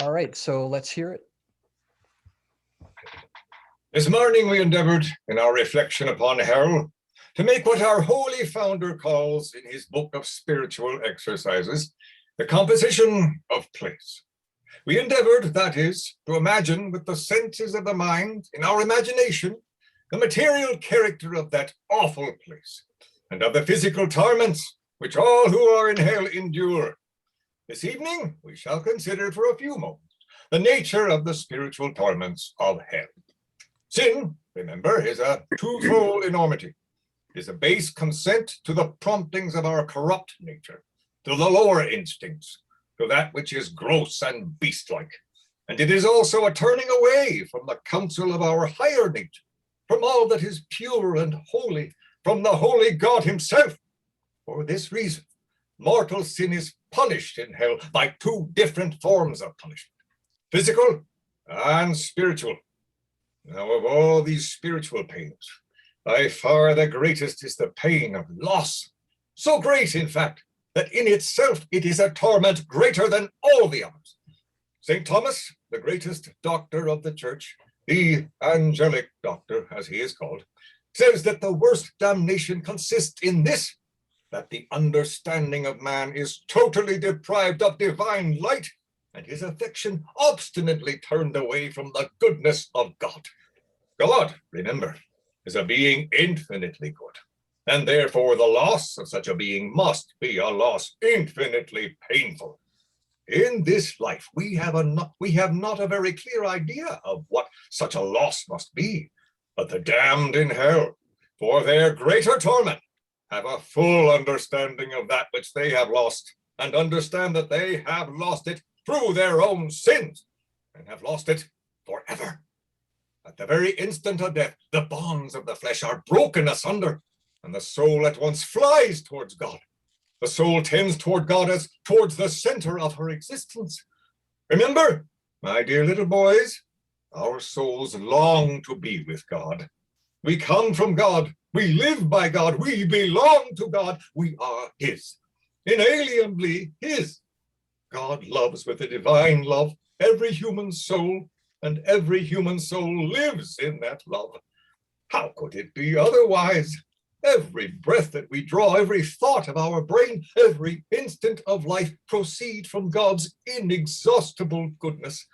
All right, so let's hear it. This morning we endeavored, in our reflection upon hell, to make what our holy founder calls in his book of spiritual exercises, the composition of place. We endeavored, that is, to imagine with the senses of the mind, in our imagination, the material character of that awful place, and of the physical torments which all who are in hell endure. This evening we shall consider for a few moments the nature of the spiritual torments of hell. Sin, remember, is a twofold enormity. It is a base consent to the promptings of our corrupt nature, to the lower instincts, to that which is gross and beast-like. And it is also a turning away from the counsel of our higher nature, from all that is pure and holy, from the holy God himself. For this reason, mortal sin is punished in hell by two different forms of punishment, physical and spiritual. Now, of all these spiritual pains, by far the greatest is the pain of loss. So great, in fact, that in itself it is a torment greater than all the others. St. Thomas, the greatest doctor of the church, the angelic doctor, as he is called, says that the worst damnation consists in this, that the understanding of man is totally deprived of divine light, and his affection obstinately turned away from the goodness of God. God, remember, is a being infinitely good, and therefore the loss of such a being must be a loss infinitely painful. In this life, we have not a very clear idea of what such a loss must be, but the damned in hell, for their greater torment, have a full understanding of that which they have lost, and understand that they have lost it through their own sins, and have lost it forever. At the very instant of death, the bonds of the flesh are broken asunder, and the soul at once flies towards God. The soul tends toward God as towards the center of her existence. Remember, my dear little boys, our souls long to be with God. We come from God. We live by God. We belong to God. We are his, inalienably his. God loves with a divine love every human soul, and every human soul lives in that love. How could it be otherwise? Every breath that we draw, every thought of our brain, every instant of life proceed from God's inexhaustible goodness.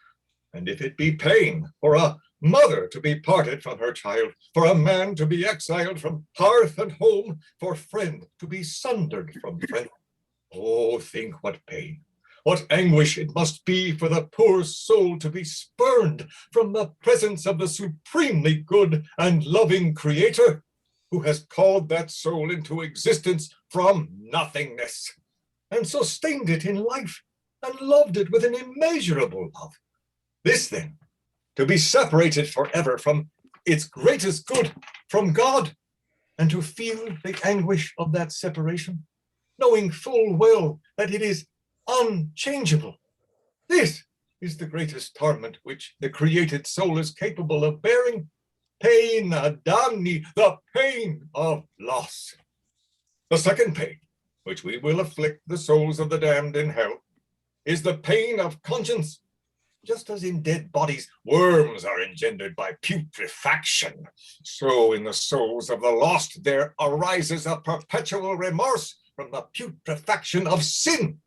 And if it be pain for a mother to be parted from her child, for a man to be exiled from hearth and home, for friend to be sundered from friend, oh, think what pain, what anguish it must be for the poor soul to be spurned from the presence of the supremely good and loving Creator, who has called that soul into existence from nothingness, and sustained it in life, and loved it with an immeasurable love. This, then, to be separated forever from its greatest good, from God, and to feel the anguish of that separation, knowing full well that it is unchangeable. This is the greatest torment which the created soul is capable of bearing. Pain damni, the pain of loss. The second pain, which we will afflict the souls of the damned in hell, is the pain of conscience. Just as in dead bodies worms are engendered by putrefaction, so in the souls of the lost there arises a perpetual remorse from the putrefaction of sin,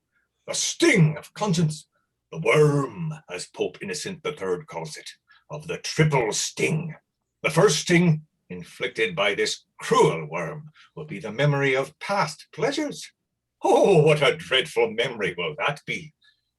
the sting of conscience, the worm, as Pope Innocent III calls it, of the triple sting. The first sting inflicted by this cruel worm will be the memory of past pleasures. Oh, what a dreadful memory will that be!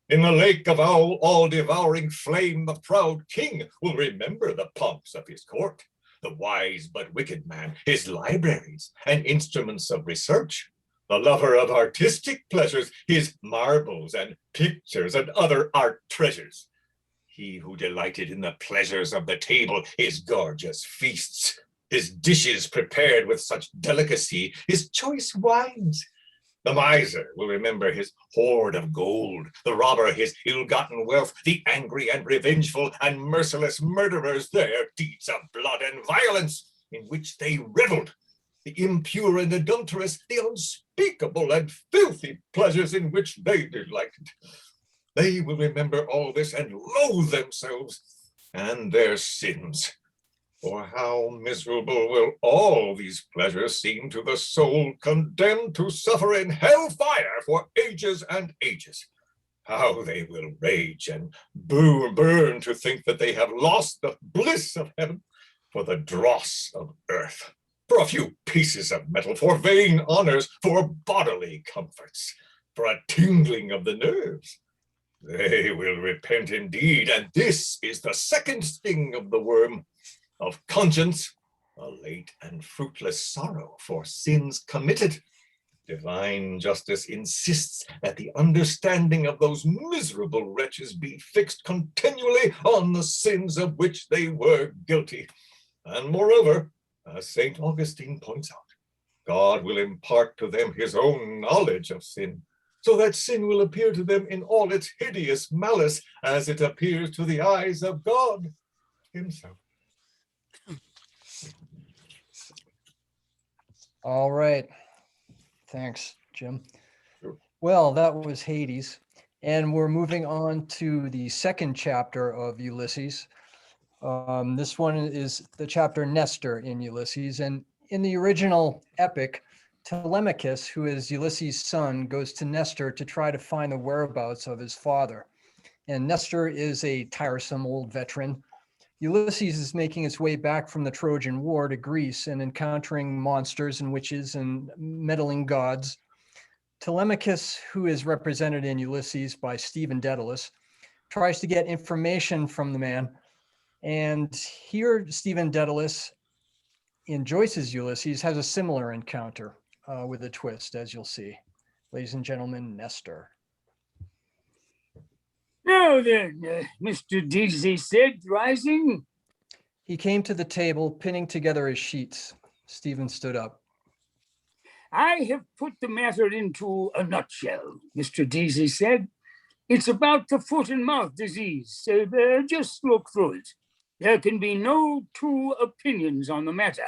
In the lake of all-devouring flame, the proud king will remember the pomps of his court, the wise but wicked man, his libraries and instruments of research, the lover of artistic pleasures, his marbles and pictures and other art treasures. He who delighted in the pleasures of the table, his gorgeous feasts, his dishes prepared with such delicacy, his choice wines. The miser will remember his hoard of gold, the robber his ill-gotten wealth, the angry and revengeful and merciless murderers their deeds of blood and violence, in which they reveled. the impure and adulterous, the unspeakable and filthy pleasures in which they delighted. They will remember all this and loathe themselves and their sins. For how miserable will all these pleasures seem to the soul condemned to suffer in hellfire for ages and ages. How they will rage and burn to think that they have lost the bliss of heaven for the dross of earth, for a few pieces of metal, for vain honors, for bodily comforts, for a tingling of the nerves. They will repent indeed, and this is the second sting of the worm, of conscience, a late and fruitless sorrow for sins committed. Divine justice insists that the understanding of those miserable wretches be fixed continually on the sins of which they were guilty. And moreover, as St. Augustine points out, God will impart to them his own knowledge of sin, so that sin will appear to them in all its hideous malice as it appears to the eyes of God himself. All right. Thanks, Jim. Sure. Well, that was Hades. And we're moving on to the second chapter of Ulysses. This one is the chapter Nestor in Ulysses. And in the original epic, Telemachus, who is Ulysses' son, goes to Nestor to try to find the whereabouts of his father. And Nestor is a tiresome old veteran. Ulysses is making his way back from the Trojan War to Greece and encountering monsters and witches and meddling gods. Telemachus, who is represented in Ulysses by Stephen Dedalus, tries to get information from the man. And here, Stephen Dedalus, in Joyce's Ulysses, has a similar encounter with a twist, as you'll see. Ladies and gentlemen, Nestor. Now then, Mr. Deasy said, rising. He came to the table, pinning together his sheets. Stephen stood up. I have put the matter into a nutshell, Mr. Deasy said. It's about the foot and mouth disease. Just look through it. There can be no two opinions on the matter.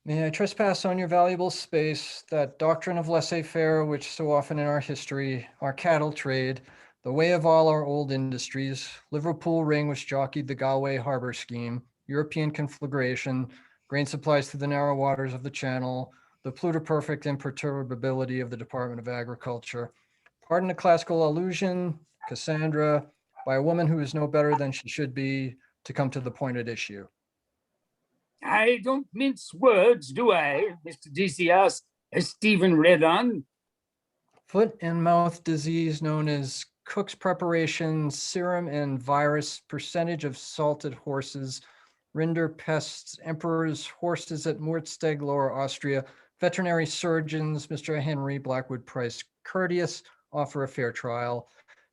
May I trespass on your valuable space? That doctrine of laissez-faire, which so often in our history, our cattle trade, the way of all our old industries, Liverpool ring which jockeyed the Galway harbor scheme, European conflagration, grain supplies through the narrow waters of the Channel, the pluto-perfect imperturbability of the Department of Agriculture. Pardon a classical allusion, Cassandra, by a woman who is no better than she should be, to come to the point at issue. I don't mince words, do I, Mr. Deasy asked, as Stephen read on. Foot and mouth disease known as Cook's preparation, serum and virus, percentage of salted horses, Rinder pests, emperor's horses at Murtsteg, Lower Austria, veterinary surgeons, Mr. Henry Blackwood Price, courteous, offer a fair trial,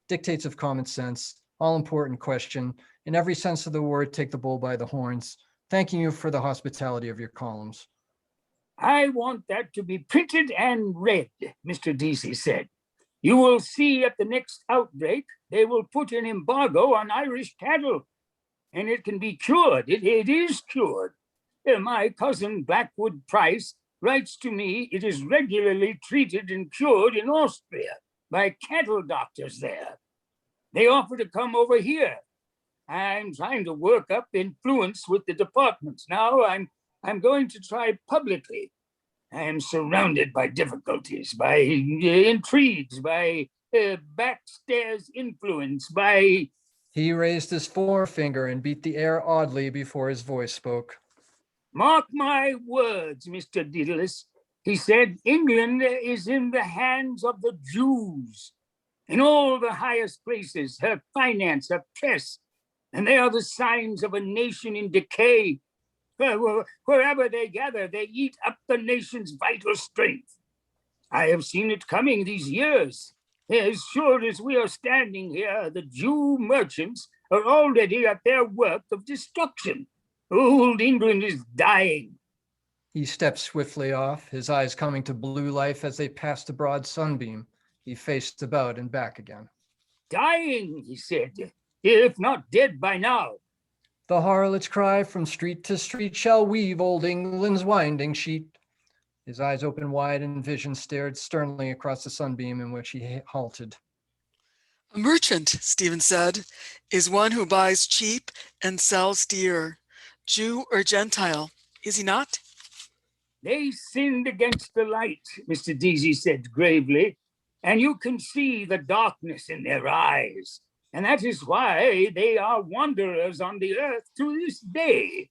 dictates of common sense, all important question, in every sense of the word, take the bull by the horns, thanking you for the hospitality of your columns. I want that to be printed and read, Mr. Deasy said. You will see at the next outbreak, they will put an embargo on Irish cattle, and it can be cured. It is cured. My cousin Blackwood Price writes to me it is regularly treated and cured in Austria by cattle doctors there. They offer to come over here. I'm trying to work up influence with the departments now. I'm going to try publicly. I am surrounded by difficulties, by intrigues, by backstairs influence, by... He raised his forefinger and beat the air oddly before his voice spoke. Mark my words, Mr. Dedalus, he said, England is in the hands of the Jews. In all the highest places, her finance, her press, and they are the signs of a nation in decay. Wherever they gather, they eat up the nation's vital strength. I have seen it coming these years. As sure as we are standing here, the Jew merchants are already at their work of destruction. Old England is dying. He stepped swiftly off, his eyes coming to blue life as they passed a broad sunbeam. He faced about and back again. Dying, he said, if not dead by now. The harlot's cry from street to street shall weave old England's winding sheet. His eyes opened wide and vision stared sternly across the sunbeam in which he halted. A merchant, Stephen said, is one who buys cheap and sells dear, Jew or Gentile, is he not? They sinned against the light, Mr. Deasy said gravely, and you can see the darkness in their eyes. And that is why they are wanderers on the earth to this day.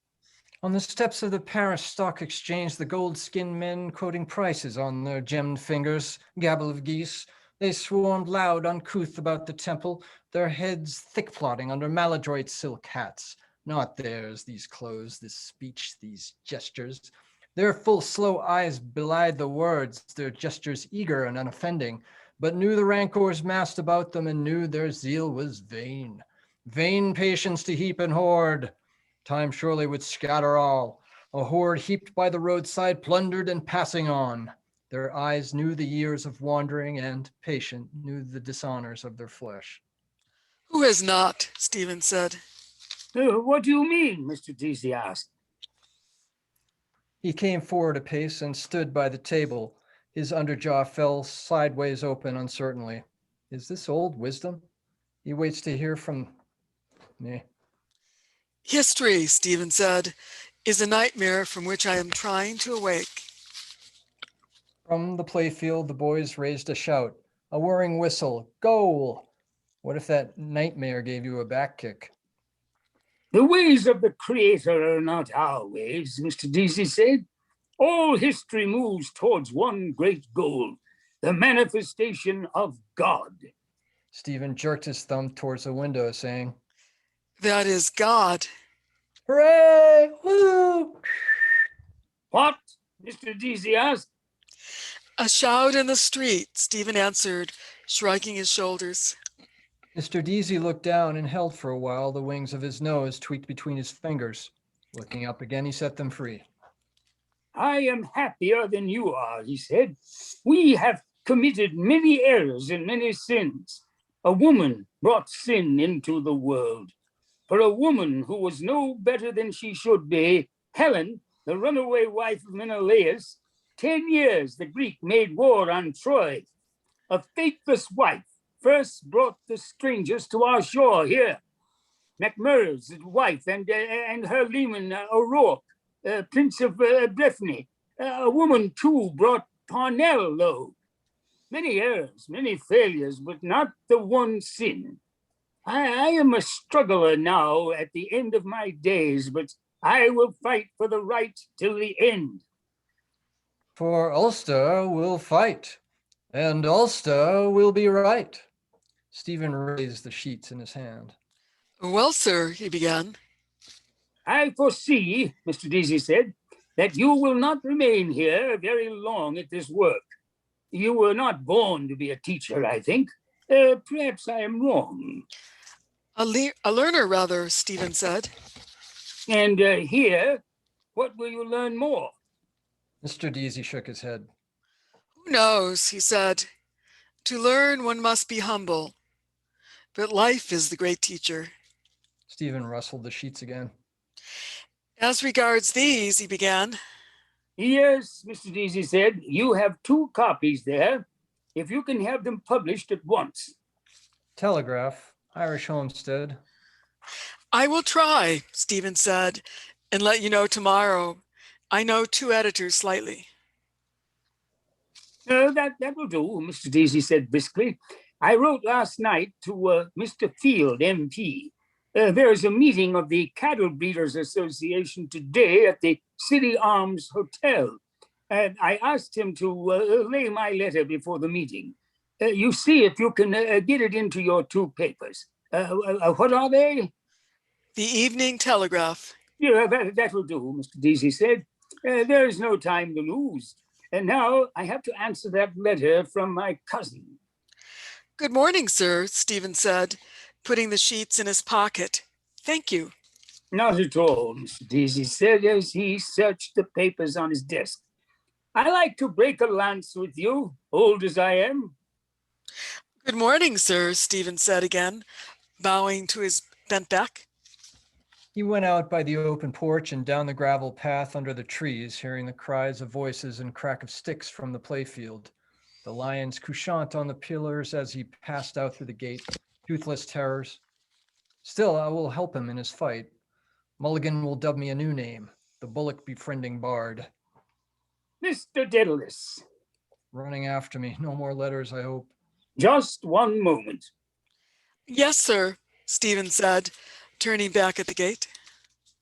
On the steps of the Paris Stock Exchange, the gold-skinned men quoting prices on their gemmed fingers, gabble of geese, they swarmed loud, uncouth about the temple, their heads thick-plotting under maladroit silk hats. Not theirs, these clothes, this speech, these gestures. Their full, slow eyes belied the words, their gestures eager and unoffending, but knew the rancors massed about them and knew their zeal was vain. Vain patience to heap and hoard. Time surely would scatter all. A horde heaped by the roadside, plundered and passing on. Their eyes knew the years of wandering and, patient, knew the dishonors of their flesh. Who has not? Stephen said. What do you mean? Mr. Deasy asked. He came forward a pace and stood by the table. His underjaw fell sideways open uncertainly. Is this old wisdom? He waits to hear from me. History, Stephen said, is a nightmare from which I am trying to awake. From the playfield, the boys raised a shout, a whirring whistle, goal! What if that nightmare gave you a back kick? The ways of the Creator are not our ways, Mr. Deasy said. All history moves towards one great goal, the manifestation of God. Stephen jerked his thumb towards the window, saying, That is God. Hooray! Woo! What? Mr. Deasy asked. A shout in the street, Stephen answered, shrugging his shoulders. Mr. Deasy looked down and held for a while the wings of his nose tweaked between his fingers. Looking up again, he set them free. I am happier than you are, he said. We have committed many errors and many sins. A woman brought sin into the world. For a woman who was no better than she should be, Helen, the runaway wife of Menelaus, 10 years the Greek made war on Troy. A faithless wife first brought the strangers to our shore here. Macmurr's wife and her leman O'Rourke, Prince of Breffni. A woman too brought Parnell low. Many errors, many failures, but not the one sin. I am a struggler now at the end of my days, but I will fight for the right till the end. For Ulster will fight, and Ulster will be right. Stephen raised the sheets in his hand. Well, sir, he began. I foresee, Mr. Deasy said, that you will not remain here very long at this work. You were not born to be a teacher, I think. Perhaps I am wrong. A learner, rather, Stephen said. And here, what will you learn more? Mr. Deasy shook his head. Who knows, he said. To learn, one must be humble. But life is the great teacher. Stephen rustled the sheets again. As regards these, he began. Yes, Mr. Deasy said, you have 2 copies there, if you can have them published at once. Telegraph, Irish Homestead. I will try, Stephen said, and let you know tomorrow. I know 2 editors slightly. That will do, Mr. Deasy said briskly. I wrote last night to Mr. Field, MP. There is a meeting of the Cattle Breeders Association today at the City Arms Hotel. And I asked him to lay my letter before the meeting. You see if you can get it into your 2 papers. What are they? The Evening Telegraph. Yeah, that will do, Mr. Deasy said. There is no time to lose. And now I have to answer that letter from my cousin. Good morning, sir, Stephen said, putting the sheets in his pocket. Thank you. Not at all, Mr. Deasy said as he searched the papers on his desk. I like to break a lance with you, old as I am. Good morning, sir, Stephen said again, bowing to his bent back. He went out by the open porch and down the gravel path under the trees, hearing the cries of voices and crack of sticks from the playfield. The lions couchant on the pillars as he passed out through the gate, toothless terrors. Still, I will help him in his fight. Mulligan will dub me a new name, the bullock befriending bard. Mr. Daedalus, Running after me. No more letters, I hope. just one moment. Yes, sir, Stephen said, turning back at the gate.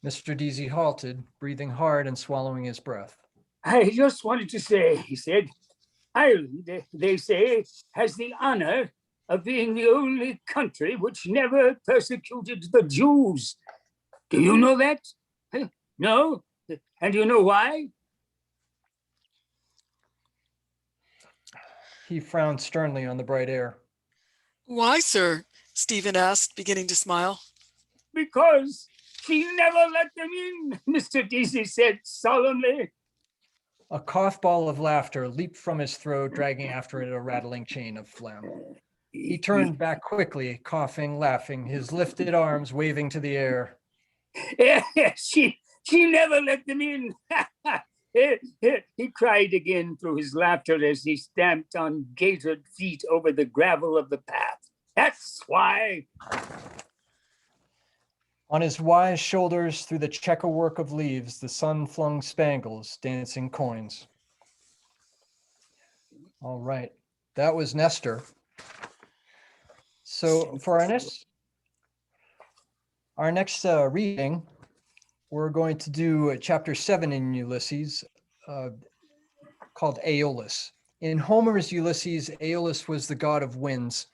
Mr. Deasy halted, breathing hard and swallowing his breath. I just wanted to say, he said, Ireland, they say, has the honor of being the only country which never persecuted the Jews. Do you know that? No? And you know why? He frowned sternly on the bright air. Why, sir? Stephen asked, beginning to smile. Because she never let them in, Mr. Deasy said solemnly. A cough ball of laughter leaped from his throat, dragging after it a rattling chain of phlegm. He turned back quickly, coughing, laughing, his lifted arms waving to the air. She never let them in. He cried again through his laughter as he stamped on gaitered feet over the gravel of the path. That's why. On his wise shoulders, through the checkerwork of leaves, the sun flung spangles, dancing coins. All right, that was Nestor. So for our next reading, we're going to do chapter 7 in Ulysses, called Aeolus. In Homer's Ulysses, Aeolus was the god of winds.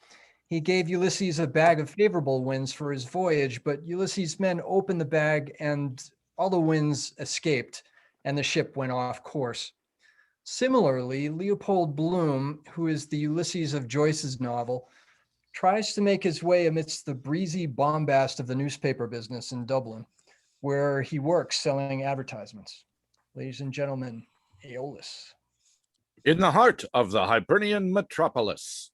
He gave Ulysses a bag of favorable winds for his voyage, but Ulysses' men opened the bag and all the winds escaped and the ship went off course. Similarly, Leopold Bloom, who is the Ulysses of Joyce's novel, tries to make his way amidst the breezy bombast of the newspaper business in Dublin, where he works selling advertisements. Ladies and gentlemen, Aeolus. In the heart of the Hibernian metropolis.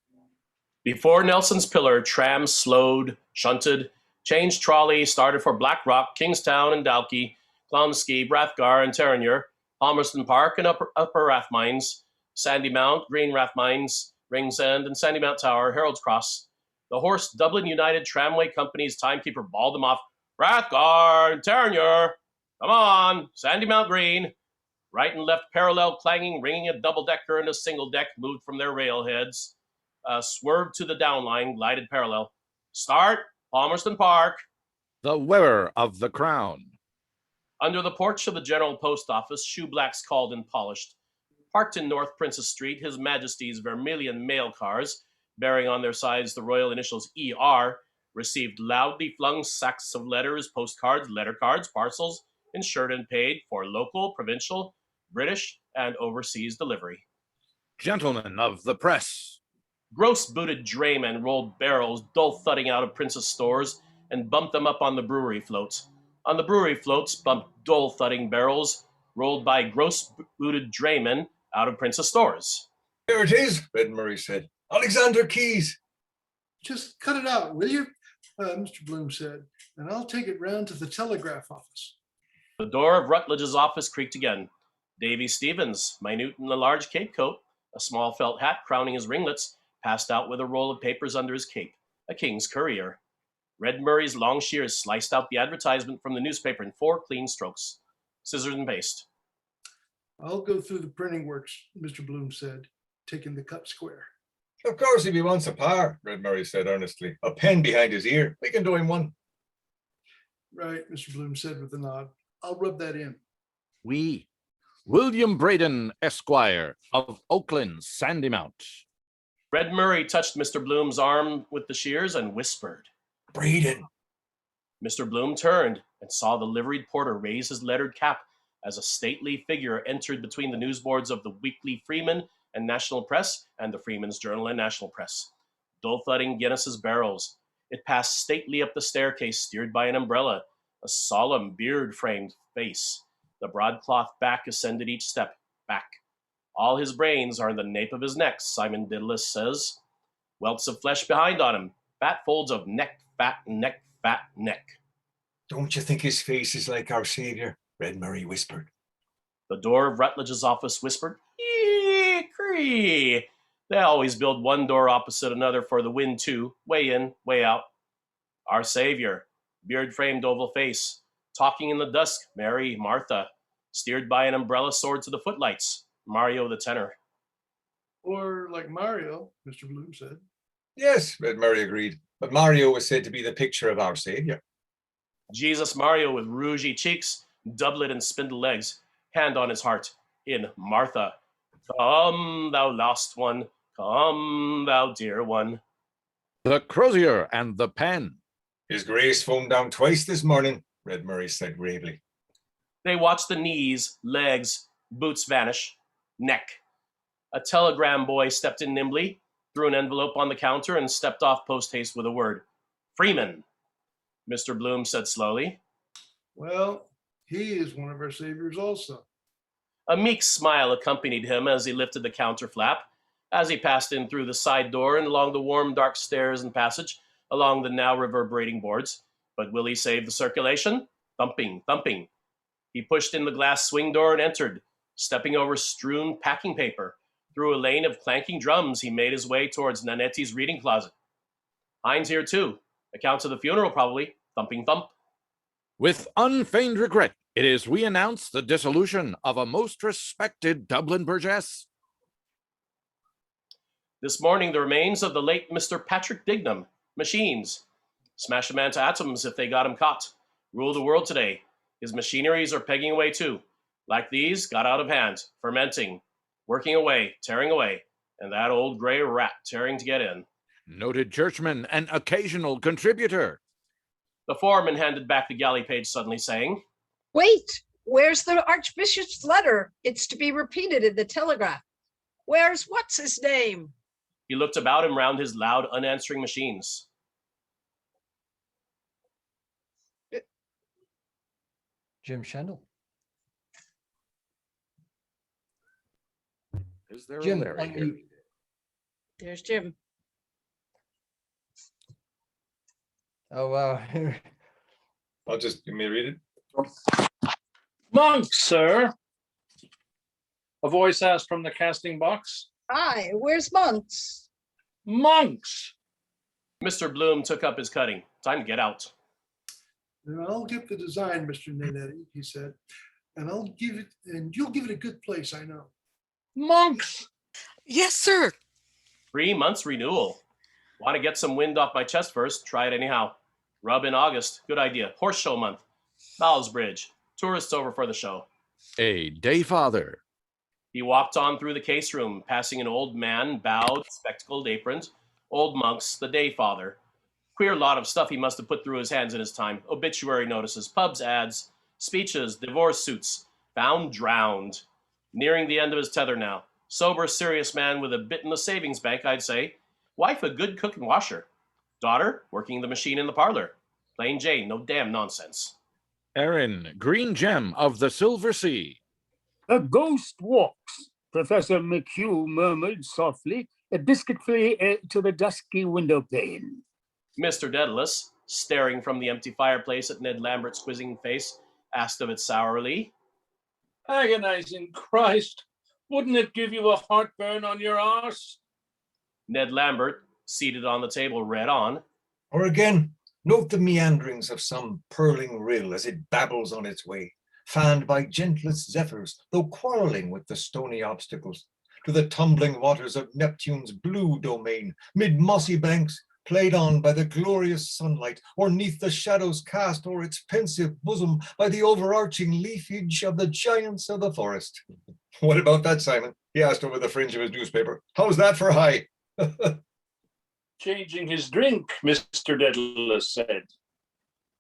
Before Nelson's Pillar, trams slowed, shunted, changed trolley, started for Blackrock, Kingstown and Dalkey, Clonskea, Rathgar and Terenure, Palmerston Park and Upper Rathmines, Sandymount, Green Rathmines, Ringsend and Sandymount Tower, Harold's Cross. The Horse Dublin United Tramway Company's timekeeper bawled them off, Rathgar and Terenure, come on, Sandymount Green. Right and left parallel clanging, ringing a double-decker and a single-deck moved from their railheads. Swerved to the downline, glided parallel. Start, Palmerston Park. The wearer of the crown. Under the porch of the General Post Office, shoeblacks called and polished. Parked in North Princess Street, His Majesty's vermilion mail cars, bearing on their sides the royal initials ER, received loudly flung sacks of letters, postcards, letter cards, parcels, insured and paid for local, provincial, British, and overseas delivery. Gentlemen of the press. Gross-booted draymen rolled barrels, dull-thudding out of Princess stores, and bumped them up on the brewery floats. On the brewery floats, bumped dull-thudding barrels, rolled by gross-booted draymen out of Princess stores. There it is, Red Murray said. Alexander Keys. Just cut it out, will you? Mr. Bloom said, and I'll take it round to the telegraph office. The door of Rutledge's office creaked again. Davy Stevens, minute in a large cape coat, a small felt hat crowning his ringlets, passed out with a roll of papers under his cape, a King's Courier. Red Murray's long shears sliced out the advertisement from the newspaper in 4 clean strokes. Scissors and paste. I'll go through the printing works, Mr. Bloom said, taking the cut square. Of course, if he wants a par, Red Murray said earnestly, a pen behind his ear. We can do him one. Right, Mr. Bloom said with a nod. I'll rub that in. We, William Braden, Esquire, of Oakland, Sandymount. Red Murray touched Mr. Bloom's arm with the shears and whispered. Braden. Mr. Bloom turned and saw the liveried porter raise his lettered cap as a stately figure entered between the newsboards of the Weekly Freeman and National Press and the Freeman's Journal and National Press. Dull-thudding Guinness's barrels. It passed stately up the staircase, steered by an umbrella, a solemn beard-framed face. The broadcloth back ascended each step, back. All his brains are in the nape of his neck, Simon Diddless says. Welts of flesh behind on him, fat folds of neck, fat neck, fat neck. Don't you think his face is like our Savior? Red Murray whispered. The door of Rutledge's office whispered, "Cree." They always build one door opposite another for the wind too, way in, way out. Our Savior, beard-framed oval face, talking in the dusk, Mary, Martha, steered by an umbrella sword to the footlights, Mario the tenor. Or like Mario, Mr. Bloom said. Yes, Red Murray agreed. But Mario was said to be the picture of our Savior. Jesus Mario with rougy cheeks, doublet and spindle legs, hand on his heart, in Martha. Come, thou lost one, come, thou dear one. The crozier and the pen. His Grace foamed down twice this morning, Red Murray said gravely. They watched the knees, legs, boots vanish, neck. A telegram boy stepped in nimbly, threw an envelope on the counter, and stepped off post-haste with a word. Freeman. Mr. Bloom said slowly. Well, he is one of our saviors also. A meek smile accompanied him as he lifted the counter flap, as he passed in through the side door and along the warm, dark stairs and passage, along the now reverberating boards. But will he save the circulation? Thumping, thumping. He pushed in the glass swing door and entered, stepping over strewn packing paper. Through a lane of clanking drums, he made his way towards Nanetti's reading closet. Hines here too. Accounts of the funeral, probably. Thumping thump. With unfeigned regret, it is we announce the dissolution of a most respected Dublin burgess. This morning, the remains of the late Mr. Patrick Dignam. Machines. Smash a man to atoms if they got him caught. Rule the world today. His machineries are pegging away too. Like these, got out of hand, fermenting, working away, tearing away, and that old gray rat tearing to get in. Noted churchman and occasional contributor. The foreman handed back the galley page suddenly, saying, Wait, where's the Archbishop's letter? It's to be repeated in the Telegraph. Where's what's his name? He looked about him round his loud, unanswering machines. Jim Shendel. Is there Jim, a Larry here? unmute. There's Jim. Oh, wow. I'll just, you may read it. Monks, sir. A voice asked from the casting box. Hi, where's Monks? Monks. Mr. Bloom took up his cutting. Time to get out. And I'll get the design, Mr. Nanetti, he said, and you'll give it a good place, I know. Monks. Yes, sir. 3 months renewal. Want to get some wind off my chest first? Try it anyhow. Rub in August. Good idea. Horse show month. Bowles Bridge. Tourists over for the show. A day father. He walked on through the case room, passing an old man, bowed, spectacled, aproned. Old monks, the day father. Queer lot of stuff he must have put through his hands in his time. Obituary notices, pubs ads, speeches, divorce suits. Found drowned. Nearing the end of his tether now. Sober, serious man with a bit in the savings bank, I'd say. Wife a good cook and washer. Daughter working the machine in the parlor. Plain Jane, no damn nonsense. Erin, green gem of the Silver Sea. A ghost walks, Professor McHugh murmured softly, biscuitfully to the dusky window pane. Mr. Daedalus, staring from the empty fireplace at Ned Lambert's quizzing face, asked of it sourly. Agonizing Christ. Wouldn't it give you a heartburn on your arse? Ned Lambert, seated on the table, read on. Or again, note the meanderings of some purling rill as it babbles on its way, fanned by gentlest zephyrs, though quarreling with the stony obstacles, to the tumbling waters of Neptune's blue domain, mid mossy banks, played on by the glorious sunlight, or neath the shadows cast o'er its pensive bosom by the overarching leafage of the giants of the forest. What about that, Simon? He asked over the fringe of his newspaper. How's that for high? Changing his drink, Mr. Daedalus said.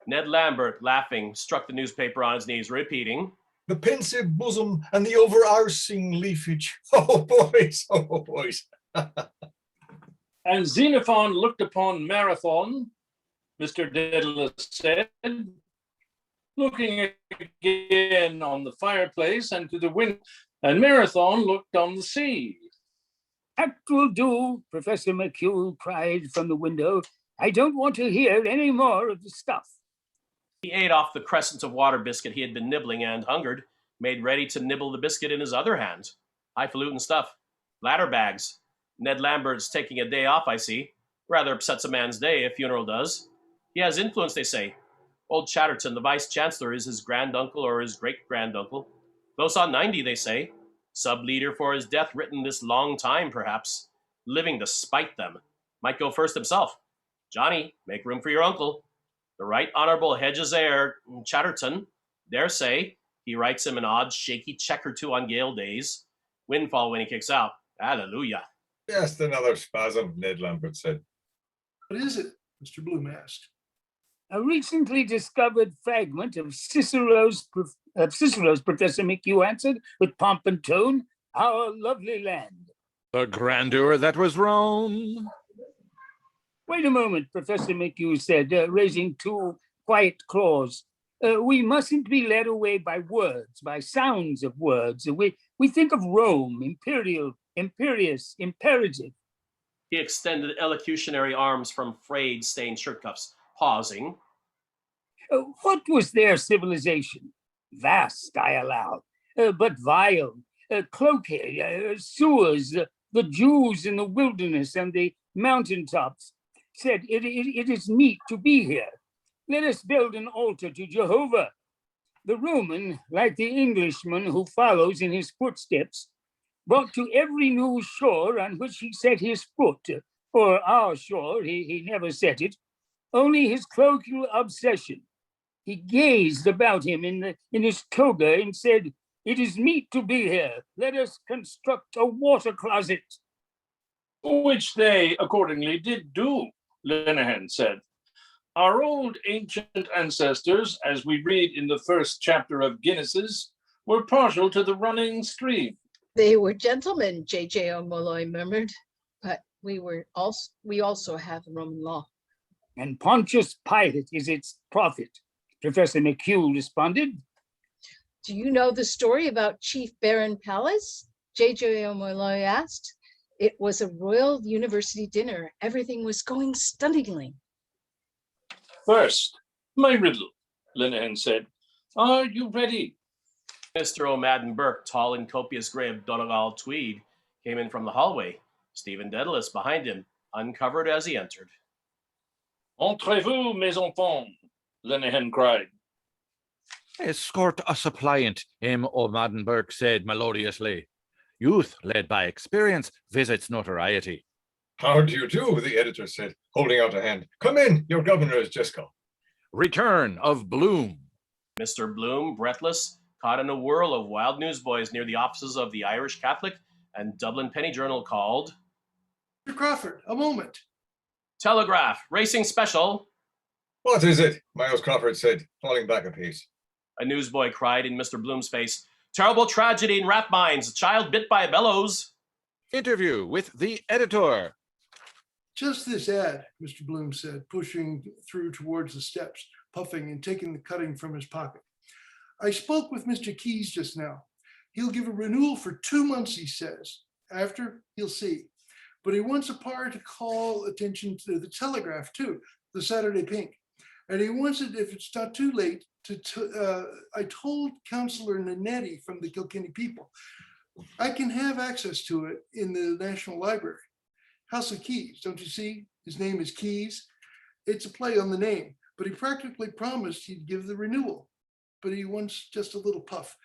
Ned Lambert, laughing, struck the newspaper on his knees, repeating, The pensive bosom and the overarching leafage. Oh, boys, oh, boys. And Xenophon looked upon Marathon, Mr. Daedalus said, looking again on the fireplace and to the window, and Marathon looked on the sea. That will do, Professor McHugh cried from the window. I don't want to hear any more of the stuff. He ate off the crescent of water biscuit he had been nibbling and, hungered, made ready to nibble the biscuit in his other hand. Highfalutin stuff. Ladder bags. Ned Lambert's taking a day off, I see. Rather upsets a man's day, a funeral does. He has influence, they say. Old Chatterton, the vice-chancellor, is his granduncle or his great-granduncle. Close on 90, they say. Sub-leader for his death written this long time, perhaps. Living to spite them. Might go first himself. Johnny, make room for your uncle. The Right Honourable Hedges Heir Chatterton, dare say, he writes him an odd, shaky check or two on gale days. Windfall when he kicks out. Hallelujah. Just another spasm, Ned Lambert said. What is it? Mr. Bloom asked. A recently discovered fragment of Cicero's, Professor McHugh answered with pomp and tone, our lovely land. The grandeur that was Rome. Wait a moment, Professor McHugh said, raising two quiet claws. We mustn't be led away by words, by sounds of words. We think of Rome, imperial, imperious, imperative. He extended elocutionary arms from frayed, stained shirt cuffs, pausing. What was their civilization? Vast, I allow, but vile. Cloacae, sewers, the Jews in the wilderness and the mountaintops said, it is meet to be here. Let us build an altar to Jehovah. The Roman, like the Englishman who follows in his footsteps, brought to every new shore on which he set his foot, or our shore, he never set it, only his colloquial obsession. He gazed about him in his toga and said, it is meet to be here. Let us construct a water closet. Which they accordingly did do, Linehan said. Our old ancient ancestors, as we read in the first chapter of Guinnesses, were partial to the running stream. They were gentlemen, J.J. O'Molloy murmured, but we also have Roman law. And Pontius Pilate is its prophet, Professor McHugh responded. Do you know the story about Chief Baron Pallas? J.J. O'Molloy asked. It was a royal university dinner. Everything was going stunningly. First, my riddle, Linehan said. Are you ready? Mr. O'Madden Burke, tall and copious gray of Donegal tweed, came in from the hallway. Stephen Dedalus behind him, uncovered as he entered. Entrez-vous, mes enfants, Linehan cried. Escort a suppliant, M. O'Madden Burke said melodiously. Youth, led by experience, visits notoriety. How do you do? The editor said, holding out a hand. Come in, your governor has just come. Return of Bloom. Mr. Bloom, breathless, caught in a whirl of wild newsboys near the offices of the Irish Catholic and Dublin Penny Journal called. Mr. Crawford, a moment. Telegraph, racing special. What is it? Miles Crawford said, falling back a pace. A newsboy cried in Mr. Bloom's face. Terrible tragedy in Rathmines, a child bit by a bellows. Interview with the editor. Just this ad, Mr. Bloom said, pushing through towards the steps, puffing and taking the cutting from his pocket. I spoke with Mr. Keyes just now. He'll give a renewal for 2 months, he says. After, he'll see. But he wants a par to call attention to the Telegraph too, the Saturday Pink. And he wants it, if it's not too late, I told Councillor Nanetti from the Kilkenny People, I can have access to it in the National Library. House of Keys, don't you see? His name is Keyes. It's a play on the name, but he practically promised he'd give the renewal. But he wants just a little puff.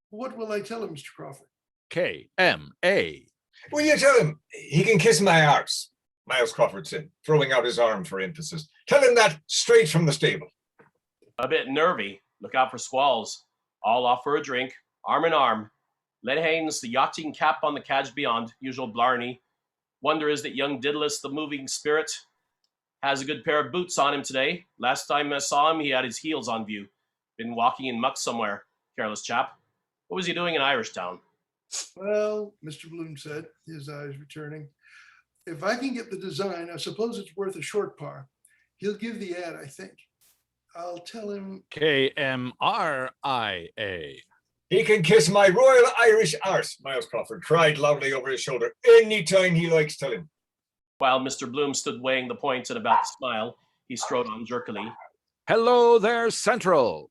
What will I tell him, Mr. Crawford? KMA. Will you tell him he can kiss my arse? Miles Crawford said, throwing out his arm for emphasis. Tell him that straight from the stable. A bit nervy. Look out for squalls. All off for a drink, arm in arm. Lenahane's the yachting cap on the cadge beyond, usual blarney. Wonder is that young Diddless, the moving spirit, has a good pair of boots on him today. Last time I saw him, he had his heels on view. Been walking in muck somewhere, careless chap. What was he doing in Irish Town? Well, Mr. Bloom said, his eyes returning, if I can get the design, I suppose it's worth a short par. He'll give the ad, I think. I'll tell him. KMRIA. He can kiss my Royal Irish arse, Miles Crawford cried loudly over his shoulder. Anytime he likes, tell him. While Mr. Bloom stood weighing the points and about to smile, he strode on jerkily. Hello there, Central.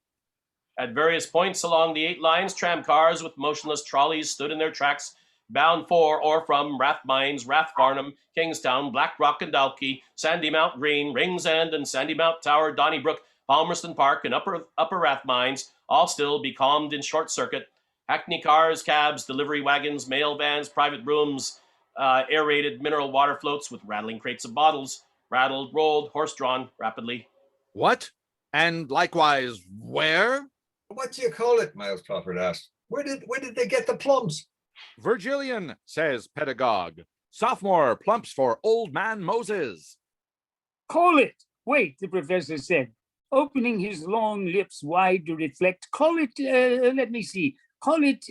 At various points along the 8 lines, tramcars with motionless trolleys stood in their tracks, bound for or from Rathmines, Rathfarnham, Kingstown, Blackrock and Dalkey, Sandymount Green, Ringsend and Sandymount Tower, Donnybrook, Palmerston Park, and Upper Rathmines, all still becalmed in short circuit. Hackney cars, cabs, delivery wagons, mail vans, private rooms, aerated mineral water floats with rattling crates of bottles, rattled, rolled, horse-drawn rapidly. What? And likewise, where? What do you call it? Miles Crawford asked. Where did they get the plums? Virgilian, says pedagogue. Sophomore plumps for old man Moses. Call it. Wait, the professor said, opening his long lips wide to reflect. Call it, let me see. Call it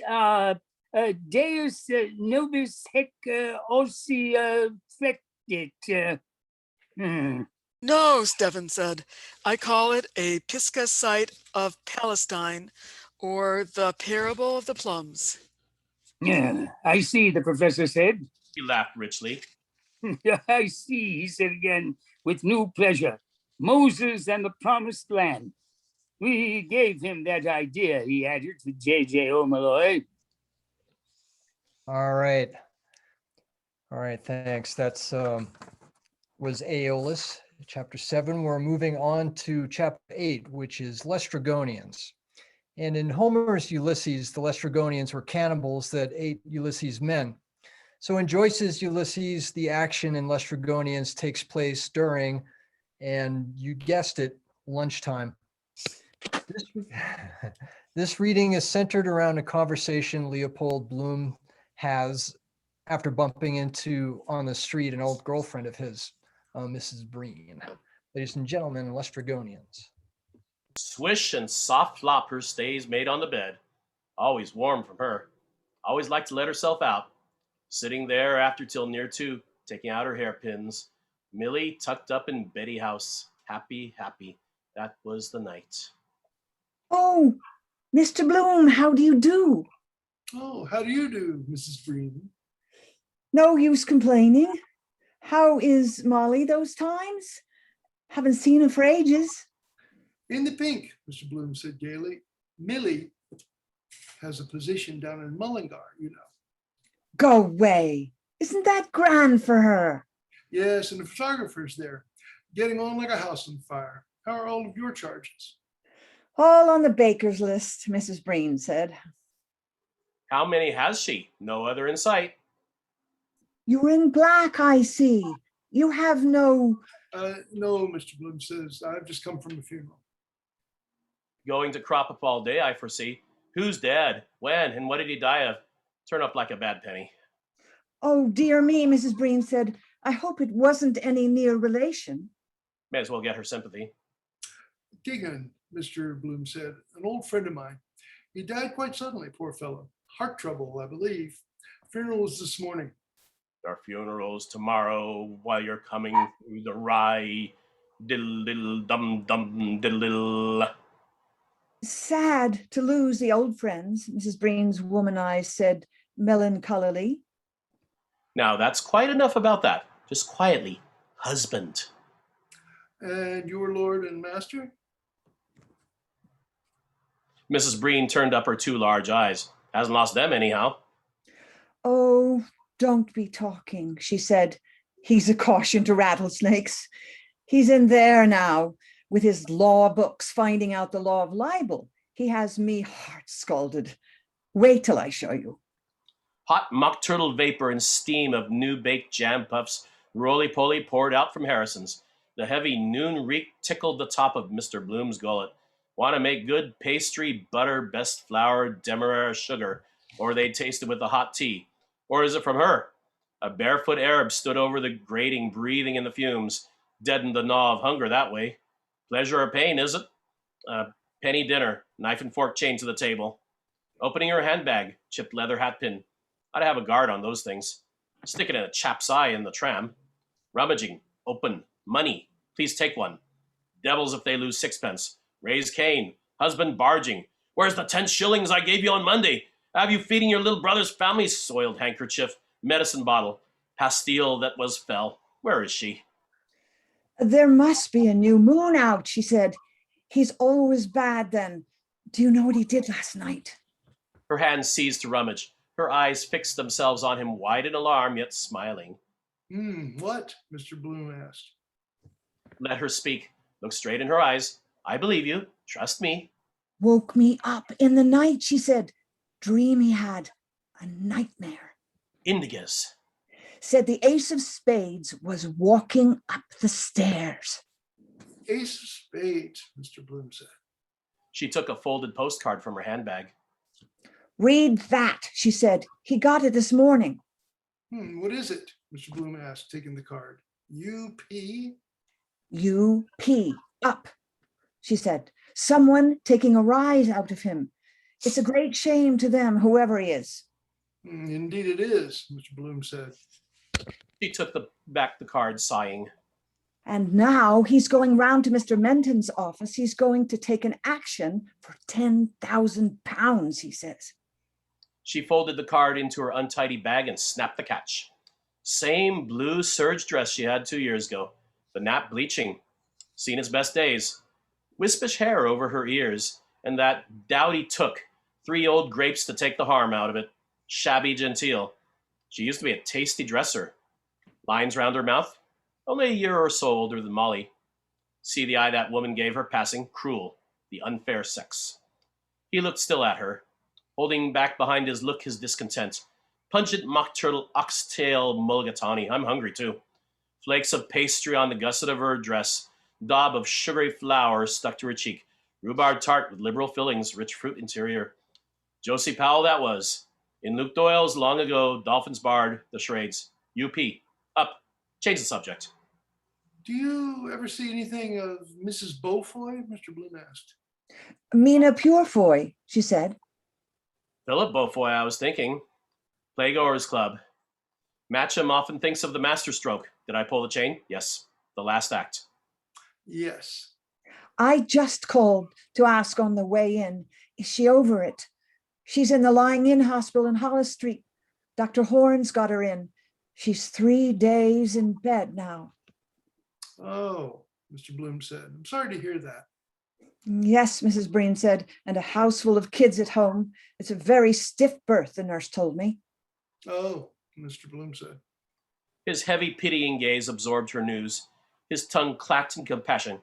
Deus nobis hec ossi flectit. No, Stephen said. I call it a Pisgah site of Palestine, or the parable of the plums. Yeah, I see, the professor said. He laughed richly. I see, he said again, with new pleasure. Moses and the promised land. We gave him that idea, he added to J.J. O'Malloy. All right. All right, thanks. That's was Aeolus, chapter 7. We're moving on to chapter 8, which is Laestrygonians. And in Homer's Ulysses, the Laestrygonians were cannibals that ate Ulysses' men. So in Joyce's Ulysses, the action in Laestrygonians takes place during, and you guessed it, lunchtime. This reading is centered around a conversation Leopold Bloom has after bumping into on the street an old girlfriend of his, Mrs. Breen. Ladies and gentlemen, Laestrygonians. Swish and soft flop her stays made on the bed. Always warm from her. Always liked to let herself out. Sitting there after till near 2, taking out her hairpins. Millie tucked up in Betty house. Happy, happy. That was the night. Oh, Mr. Bloom, how do you do? Oh, how do you do, Mrs. Breen? No use complaining. How is Molly those times? Haven't seen her for ages. In the pink, Mr. Bloom said gaily. Millie has a position down in Mullingar, you know. Go away. Isn't that grand for her? Yes, and the photographer's there, getting on like a house on fire. How are all of your charges? All on the baker's list, Mrs. Breen said. How many has she? No other in sight. You're in black, I see. You have no... No, Mr. Bloom says, I've just come from a funeral. Going to crop up all day, I foresee. Who's dead? When? And what did he die of? Turn up like a bad penny. Oh, dear me, Mrs. Breen said. I hope it wasn't any near relation. May as well get her sympathy. Keegan, Mr. Bloom said, an old friend of mine. He died quite suddenly, poor fellow. Heart trouble, I believe. Funeral was this morning. Our funeral's tomorrow while you're coming through the rye. Diddle diddle dum dum diddle diddle. Sad to lose the old friends, Mrs. Breen's woman eyes said melancholily. Now that's quite enough about that. Just quietly. Husband. And your lord and master? Mrs. Breen turned up her 2 large eyes. Hasn't lost them anyhow. Oh, don't be talking, she said. He's a caution to rattlesnakes. He's in there now with his law books, finding out the law of libel. He has me heart scalded. Wait till I show you. Hot mock turtle vapor and steam of new baked jam puffs roly-poly poured out from Harrison's. The heavy noon reek tickled the top of Mr. Bloom's gullet. Want to make good pastry, butter, best flour, demerara, sugar, or they taste it with the hot tea. Or is it from her? A barefoot Arab stood over the grating, breathing in the fumes. Deadened the gnaw of hunger that way. Pleasure or pain, is it? Penny dinner, knife and fork chained to the table. Opening her handbag, chipped leather hat pin. I'd have a guard on those things. Stick it in a chap's eye in the tram. Rummaging, open, money, please take one. Devils if they lose 6pence. Raise Cain, husband barging. Where's the 10 shillings I gave you on Monday? Have you feeding your little brother's family? Soiled handkerchief, medicine bottle, pastille that was fell. Where is she? There must be a new moon out, she said. He's always bad then. Do you know what he did last night? Her hand seized to rummage. Her eyes fixed themselves on him, wide in alarm, yet smiling. What? Mr. Bloom asked. Let her speak. Look straight in her eyes. I believe you. Trust me. Woke me up in the night, she said. Dream he had. A nightmare. Indigas. Said the ace of spades was walking up the stairs. Ace of spades, Mr. Bloom said. She took a folded postcard from her handbag. Read that, she said. He got it this morning. What is it? Mr. Bloom asked, taking the card. U-P? U-P, up, she said. Someone taking a rise out of him. It's a great shame to them, whoever he is. Indeed it is, Mr. Bloom said. She took back the card, sighing. And now he's going round to Mr. Menton's office. He's going to take an action for £10,000, he says. She folded the card into her untidy bag and snapped the catch. Same blue serge dress she had 2 years ago. The nap bleaching. Seen its best days. Wispish hair over her ears, and that dowdy took. 3 old grapes to take the harm out of it. Shabby genteel. She used to be a tasty dresser. Lines round her mouth. Only a year or so older than Molly. See the eye that woman gave her passing. Cruel. The unfair sex. He looked still at her, holding back behind his look his discontent. Pungent mock turtle oxtail mulligatawny. I'm hungry too. Flakes of pastry on the gusset of her dress. Daub of sugary flour stuck to her cheek. Rhubarb tart with liberal fillings, rich fruit interior. Josie Powell that was. In Luke Doyle's long ago, Dolphins Bard, the charades. U.P. Up. Change the subject. Do you ever see anything of Mrs. Beaufoy? Mr. Bloom asked. Mina Purefoy, she said. Philip Beaufoy, I was thinking. Playgoers Club. Matcham often thinks of the masterstroke. Did I pull the chain? Yes. The last act. Yes. I just called to ask on the way in. Is she over it? She's in the lying-in hospital in Hollis Street. Dr. Horn's got her in. She's 3 days in bed now. Oh, Mr. Bloom said. I'm sorry to hear that. Yes, Mrs. Breen said, and a house full of kids at home. It's a very stiff birth, the nurse told me. Oh, Mr. Bloom said. His heavy, pitying gaze absorbed her news. His tongue clacked in compassion.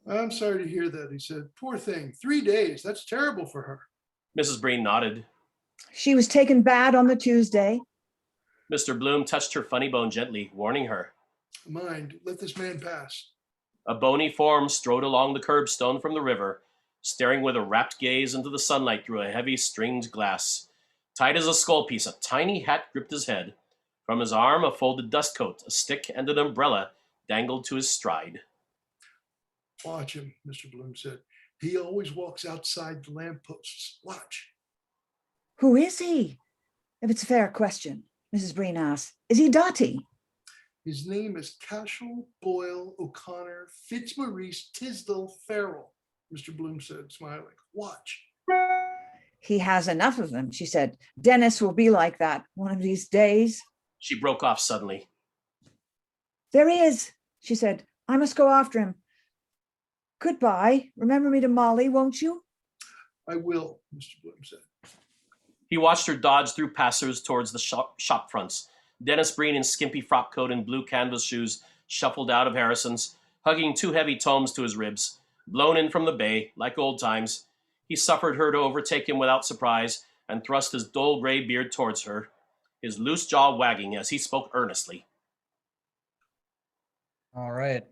I'm sorry to hear that, he said. Poor thing. 3 days. That's terrible for her. Mrs. Breen nodded. She was taken bad on the Tuesday. Mr. Bloom touched her funny bone gently, warning her. Mind, let this man pass. A bony form strode along the curbstone from the river, staring with a rapt gaze into the sunlight through a heavy stringed glass. Tight as a skull piece, a tiny hat gripped his head. From his arm, a folded dust coat, a stick, and an umbrella dangled to his stride. Watch him, Mr. Bloom said. He always walks outside the lampposts. Watch. Who is he? If it's a fair question, Mrs. Breen asked. Is he Dotty? His name is Cashel Boyle O'Connor Fitzmaurice Tisdall Farrell, Mr. Bloom said, smiling. Watch. He has enough of them, she said. Dennis will be like that one of these days. She broke off suddenly. There he is, she said. I must go after him. Goodbye. Remember me to Molly, won't you? I will, Mr. Bloom said. He watched her dodge through passers towards the shop fronts. Dennis Breen in skimpy frock coat and blue canvas shoes shuffled out of Harrison's, hugging 2 heavy tomes to his ribs. Blown in from the bay, like old times, he suffered her to overtake him without surprise and thrust his dull gray beard towards her, his loose jaw wagging as he spoke earnestly. All right.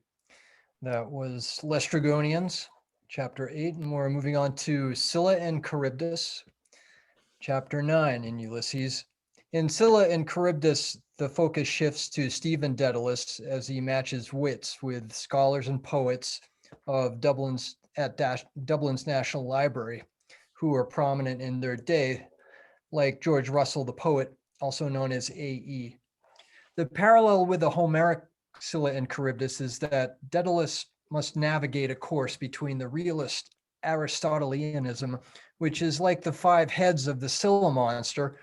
That was Lestrygonians, chapter 8, and we're moving on to Scylla and Charybdis, chapter 9 in Ulysses. In Scylla and Charybdis, the focus shifts to Stephen Dedalus as he matches wits with scholars and poets of Dublin's National Library, who are prominent in their day, like George Russell, the poet, also known as A.E. The parallel with the Homeric Scylla and Charybdis is that Daedalus must navigate a course between the realist Aristotelianism, which is like the 5 heads of the Scylla monster,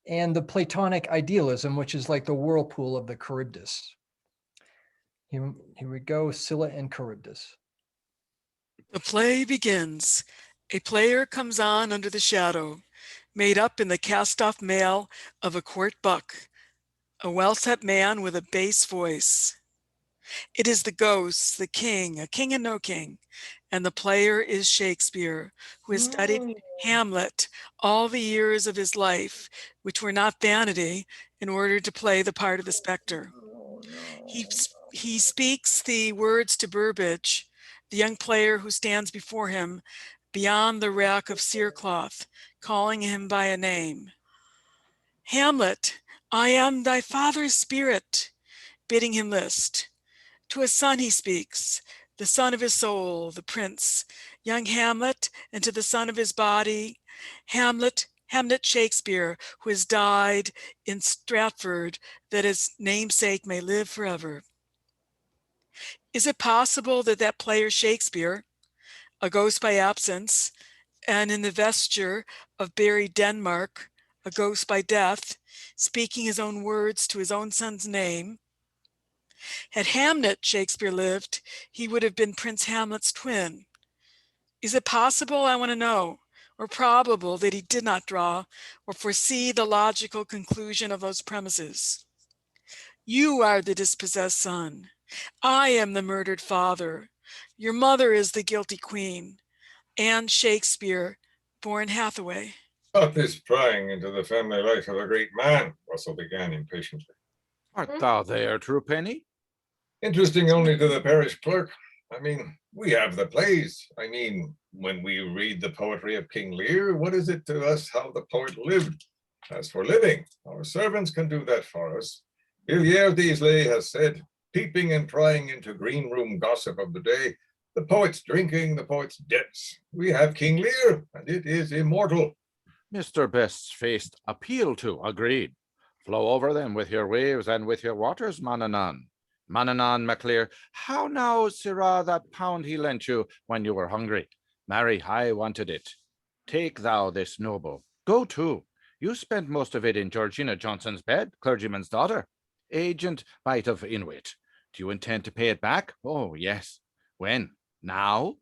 and the Platonic idealism, which is like the whirlpool of the Charybdis. Here we go, Scylla and Charybdis. The play begins. A player comes on under the shadow, made up in the cast-off mail of a court buck, a well-set man with a bass voice. It is the ghost, the king, a king and no king, and the player is Shakespeare, who has studied Hamlet all the years of his life, which were not vanity, in order to play the part of the spectre. He speaks the words to Burbage, the young player who stands before him beyond the rack of cerecloth, calling him by a name. Hamlet, I am thy father's spirit, bidding him list. To a son he speaks, the son of his soul, the prince, young Hamlet, and to the son of his body, Hamlet Shakespeare, who has died in Stratford, that his namesake may live forever. Is it possible that that player Shakespeare, a ghost by absence, and in the vesture of buried Denmark, a ghost by death, speaking his own words to his own son's name? Had Hamlet Shakespeare lived, he would have been Prince Hamlet's twin. Is it possible, I want to know, or probable that he did not draw or foresee the logical conclusion of those premises? You are the dispossessed son. I am the murdered father. Your mother is the guilty queen. Anne Shakespeare, born Hathaway. Not this prying into the family life of a great man, Russell began impatiently. Art thou there, Truepenny? Interesting only to the parish clerk. I mean, we have the plays. I mean, when we read the poetry of King Lear, what is it to us how the poet lived? As for living, our servants can do that for us. Villiers d'Islay has said, peeping and prying into green room gossip of the day, the poet's drinking, the poet's debts. We have King Lear, and it is immortal. Mr. Best's faced appeal to, agreed. Flow over them with your waves and with your waters, Manannán. Manannán MacLear, how now, sirrah, that pound he lent you when you were hungry? Marry, I wanted it. Take thou this noble. Go to. You spent most of it in Georgina Johnson's bed, clergyman's daughter. Agent might of Inuit. Do you intend to pay it back? Oh, yes. When? Now?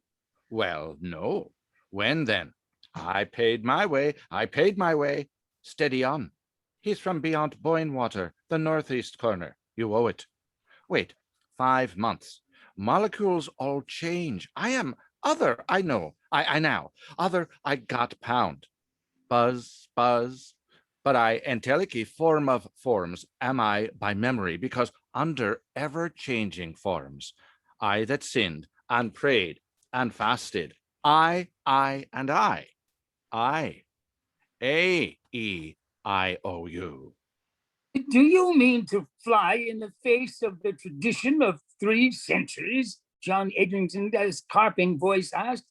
Well, no. When then? I paid my way. Steady on. He's from beyond Boynewater, the northeast corner. You owe it. Wait, 5 months. Molecules all change. I am other, I know. I now. Other, I got pound. Buzz. But I entelechy form of forms am I by memory, because under ever-changing forms, I that sinned and prayed and fasted, I, and I. A-E-I-O-U. Do you mean to fly in the face of the tradition of 3 centuries? John Eglinton's carping voice asked.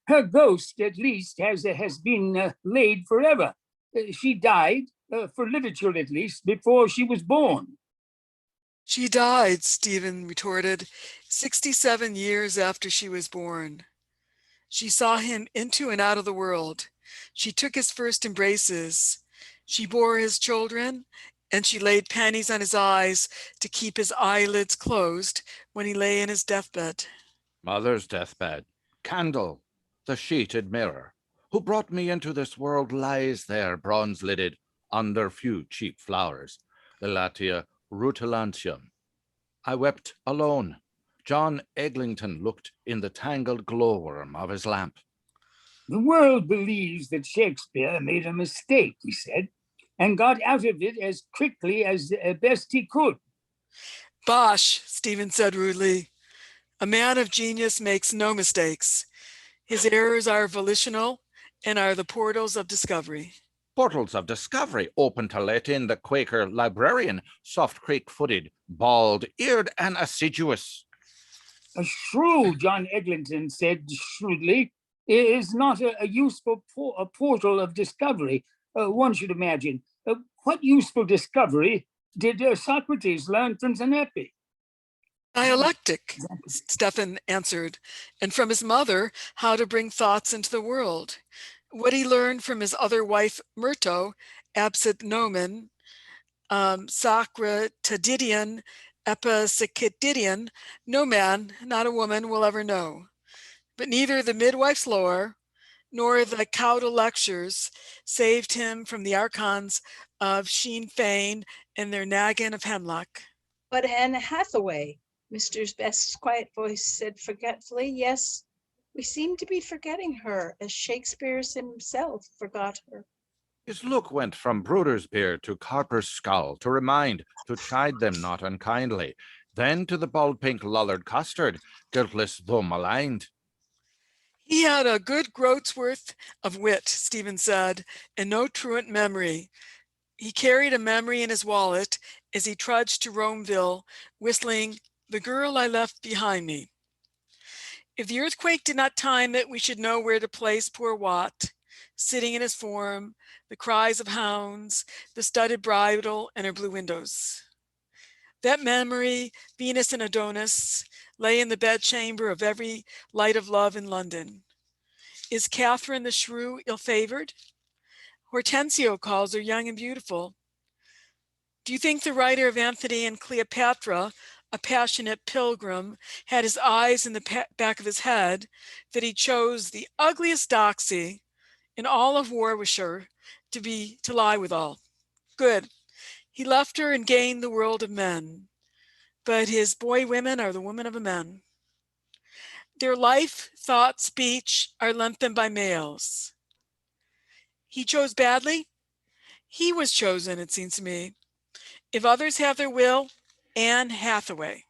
Her ghost, at least, has been laid forever. She died, for literature at least, before she was born. She died, Stephen retorted, 67 years after she was born. She saw him into and out of the world. She took his first embraces. She bore his children, and she laid pennies on his eyes to keep his eyelids closed when he lay in his deathbed. Mother's deathbed. Candle, the sheeted mirror. Who brought me into this world lies there, bronze-lidded, under few cheap flowers. Elatia rutilantium. I wept alone. John Eglinton looked in the tangled glowworm of his lamp. The world believes that Shakespeare made a mistake, he said, and got out of it as quickly as best he could. Bosh, Stephen said rudely. A man of genius makes no mistakes. His errors are volitional and are the portals of discovery. Portals of discovery open to let in the Quaker librarian, soft creak-footed, bald-eared, and assiduous. A shrew, John Eglinton said shrewdly, is not a useful portal of discovery, one should imagine. What useful discovery did Socrates learn from Xanapi? Dialectic, Stephen answered, and from his mother, how to bring thoughts into the world. What he learned from his other wife, Myrto, absent nomen, Sacra Tadidian, Epipsychidion, no man, not a woman, will ever know. But neither the midwife's lore nor the caudal lectures saved him from the archons of Sinn Fein and their nagging of hemlock. But Anne Hathaway, Mr. Best's quiet voice said forgetfully, yes, we seem to be forgetting her as Shakespeare himself forgot her. His look went from Bruder's beard to Carper's skull, to remind, to chide them not unkindly, then to the bald pink Lullard custard, guiltless though maligned. He had a good groat's worth of wit, Stephen said, and no truant memory. He carried a memory in his wallet as he trudged to Romeville, whistling "The Girl I Left Behind Me." If the earthquake did not time it, we should know where to place poor Watt, sitting in his form, the cries of hounds, the studded bridle, and her blue windows. That memory, Venus and Adonis, lay in the bedchamber of every light of love in London. Is Catherine the shrew ill-favored? Hortensio calls her young and beautiful. Do you think the writer of Antony and Cleopatra, a passionate pilgrim, had his eyes in the back of his head, that he chose the ugliest doxy in all of Warwickshire to lie withal? Good. He left her and gained the world of men. But his boy women are the women of a man. Their life, thought, speech are lengthened by males. He chose badly. He was chosen, it seems to me. If others have their will, Anne Hathaway.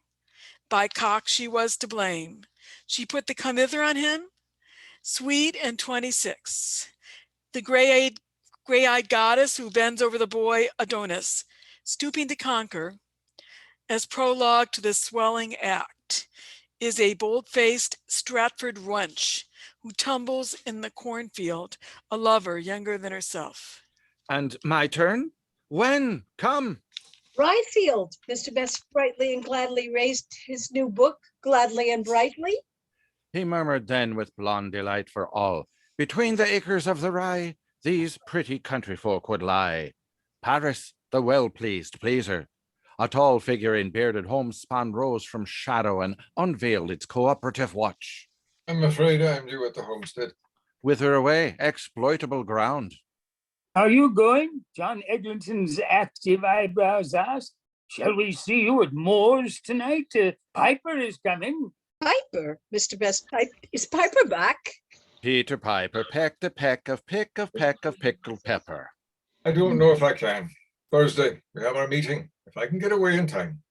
By cock she was to blame. She put the come hither on him, sweet and 26. The gray-eyed goddess who bends over the boy Adonis, stooping to conquer, as prologue to this swelling act, is a bold-faced Stratford wench who tumbles in the cornfield, a lover younger than herself. And my turn? When? Come. Ryefield, Mr. Best brightly and gladly raised his new book, gladly and brightly. He murmured then with blonde delight for all. Between the acres of the rye, these pretty country folk would lie. Paris, the well-pleased pleaser. A tall figure in bearded homespun rose from shadow and unveiled its cooperative watch. I'm afraid I'm due at the homestead. Whither away, exploitable ground? Are you going? John Eglinton's active eyebrows asked. Shall we see you at Moore's tonight? Piper is coming. Piper, Mr. Best, is Piper back? Peter Piper pecked a peck of pickled pepper. I don't know if I can. Thursday, we have our meeting. If I can get away in time.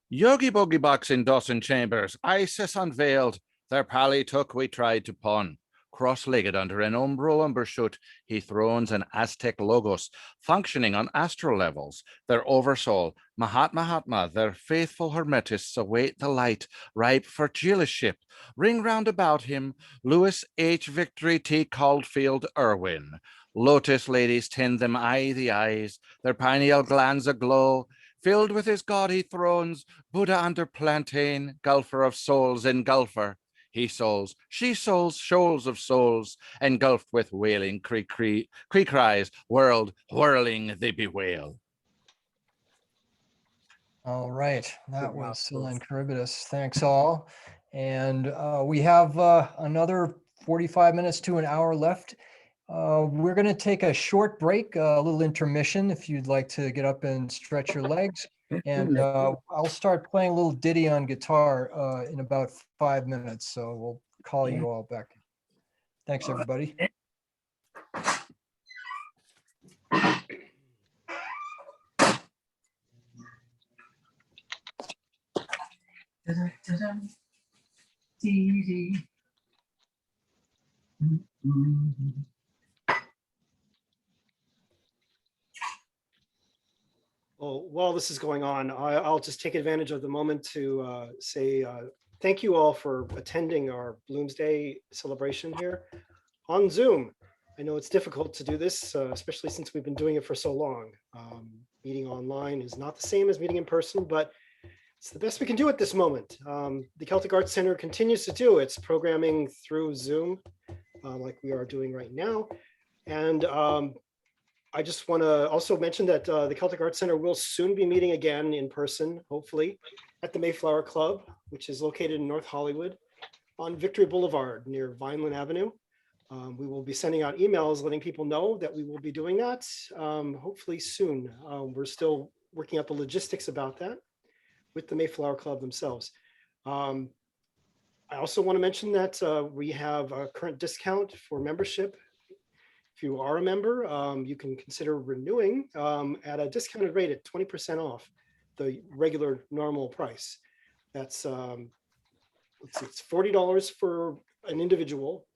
Yogi Boogie Box in Dawson Chambers, Isis unveiled. Their pally took we tried to pawn. Cross-legged under an umbral umbershoot, he thrones an Aztec logos, functioning on astral levels. Their oversoul, Mahatma, their faithful hermetists await the light, ripe for jealousship. Ring round about him, Louis H. Victory T. Caulfield Irwin. Lotus ladies tend them the eyes, their pineal glands aglow. Filled with his gaudy thrones, Buddha under plantain, gulfer of souls, engulfer. He souls, she souls, shoals of souls, engulfed with wailing cree cries, world whirling they bewail. All right, that was Silan Charybdis. Thanks all. And we have another 45 minutes to an hour left. We're going to take a short break, a little intermission, if you'd like to get up and stretch your legs. And I'll start playing a little ditty on guitar in about 5 minutes. So we'll call you all back. Thanks, everybody. Well, while this is going on, I'll just take advantage of the moment to say thank you all for attending our Bloomsday celebration here on Zoom. I know it's difficult to do this, especially since we've been doing it for so long. Meeting online is not the same as meeting in person, but it's the best we can do at this moment. The Celtic Arts Center continues to do its programming through Zoom, like we are doing right now. And I just want to also mention that the Celtic Arts Center will soon be meeting again in person, hopefully, at the Mayflower Club, which is located in North Hollywood on Victory Boulevard near Vineland Avenue. We will be sending out emails letting people know that we will be doing that hopefully soon. We're still working out the logistics about that with the Mayflower Club themselves. I also want to mention that we have a current discount for membership. If you are a member, you can consider renewing at a discounted rate at 20% off the regular normal price. That's let's see, it's $40 for an individual,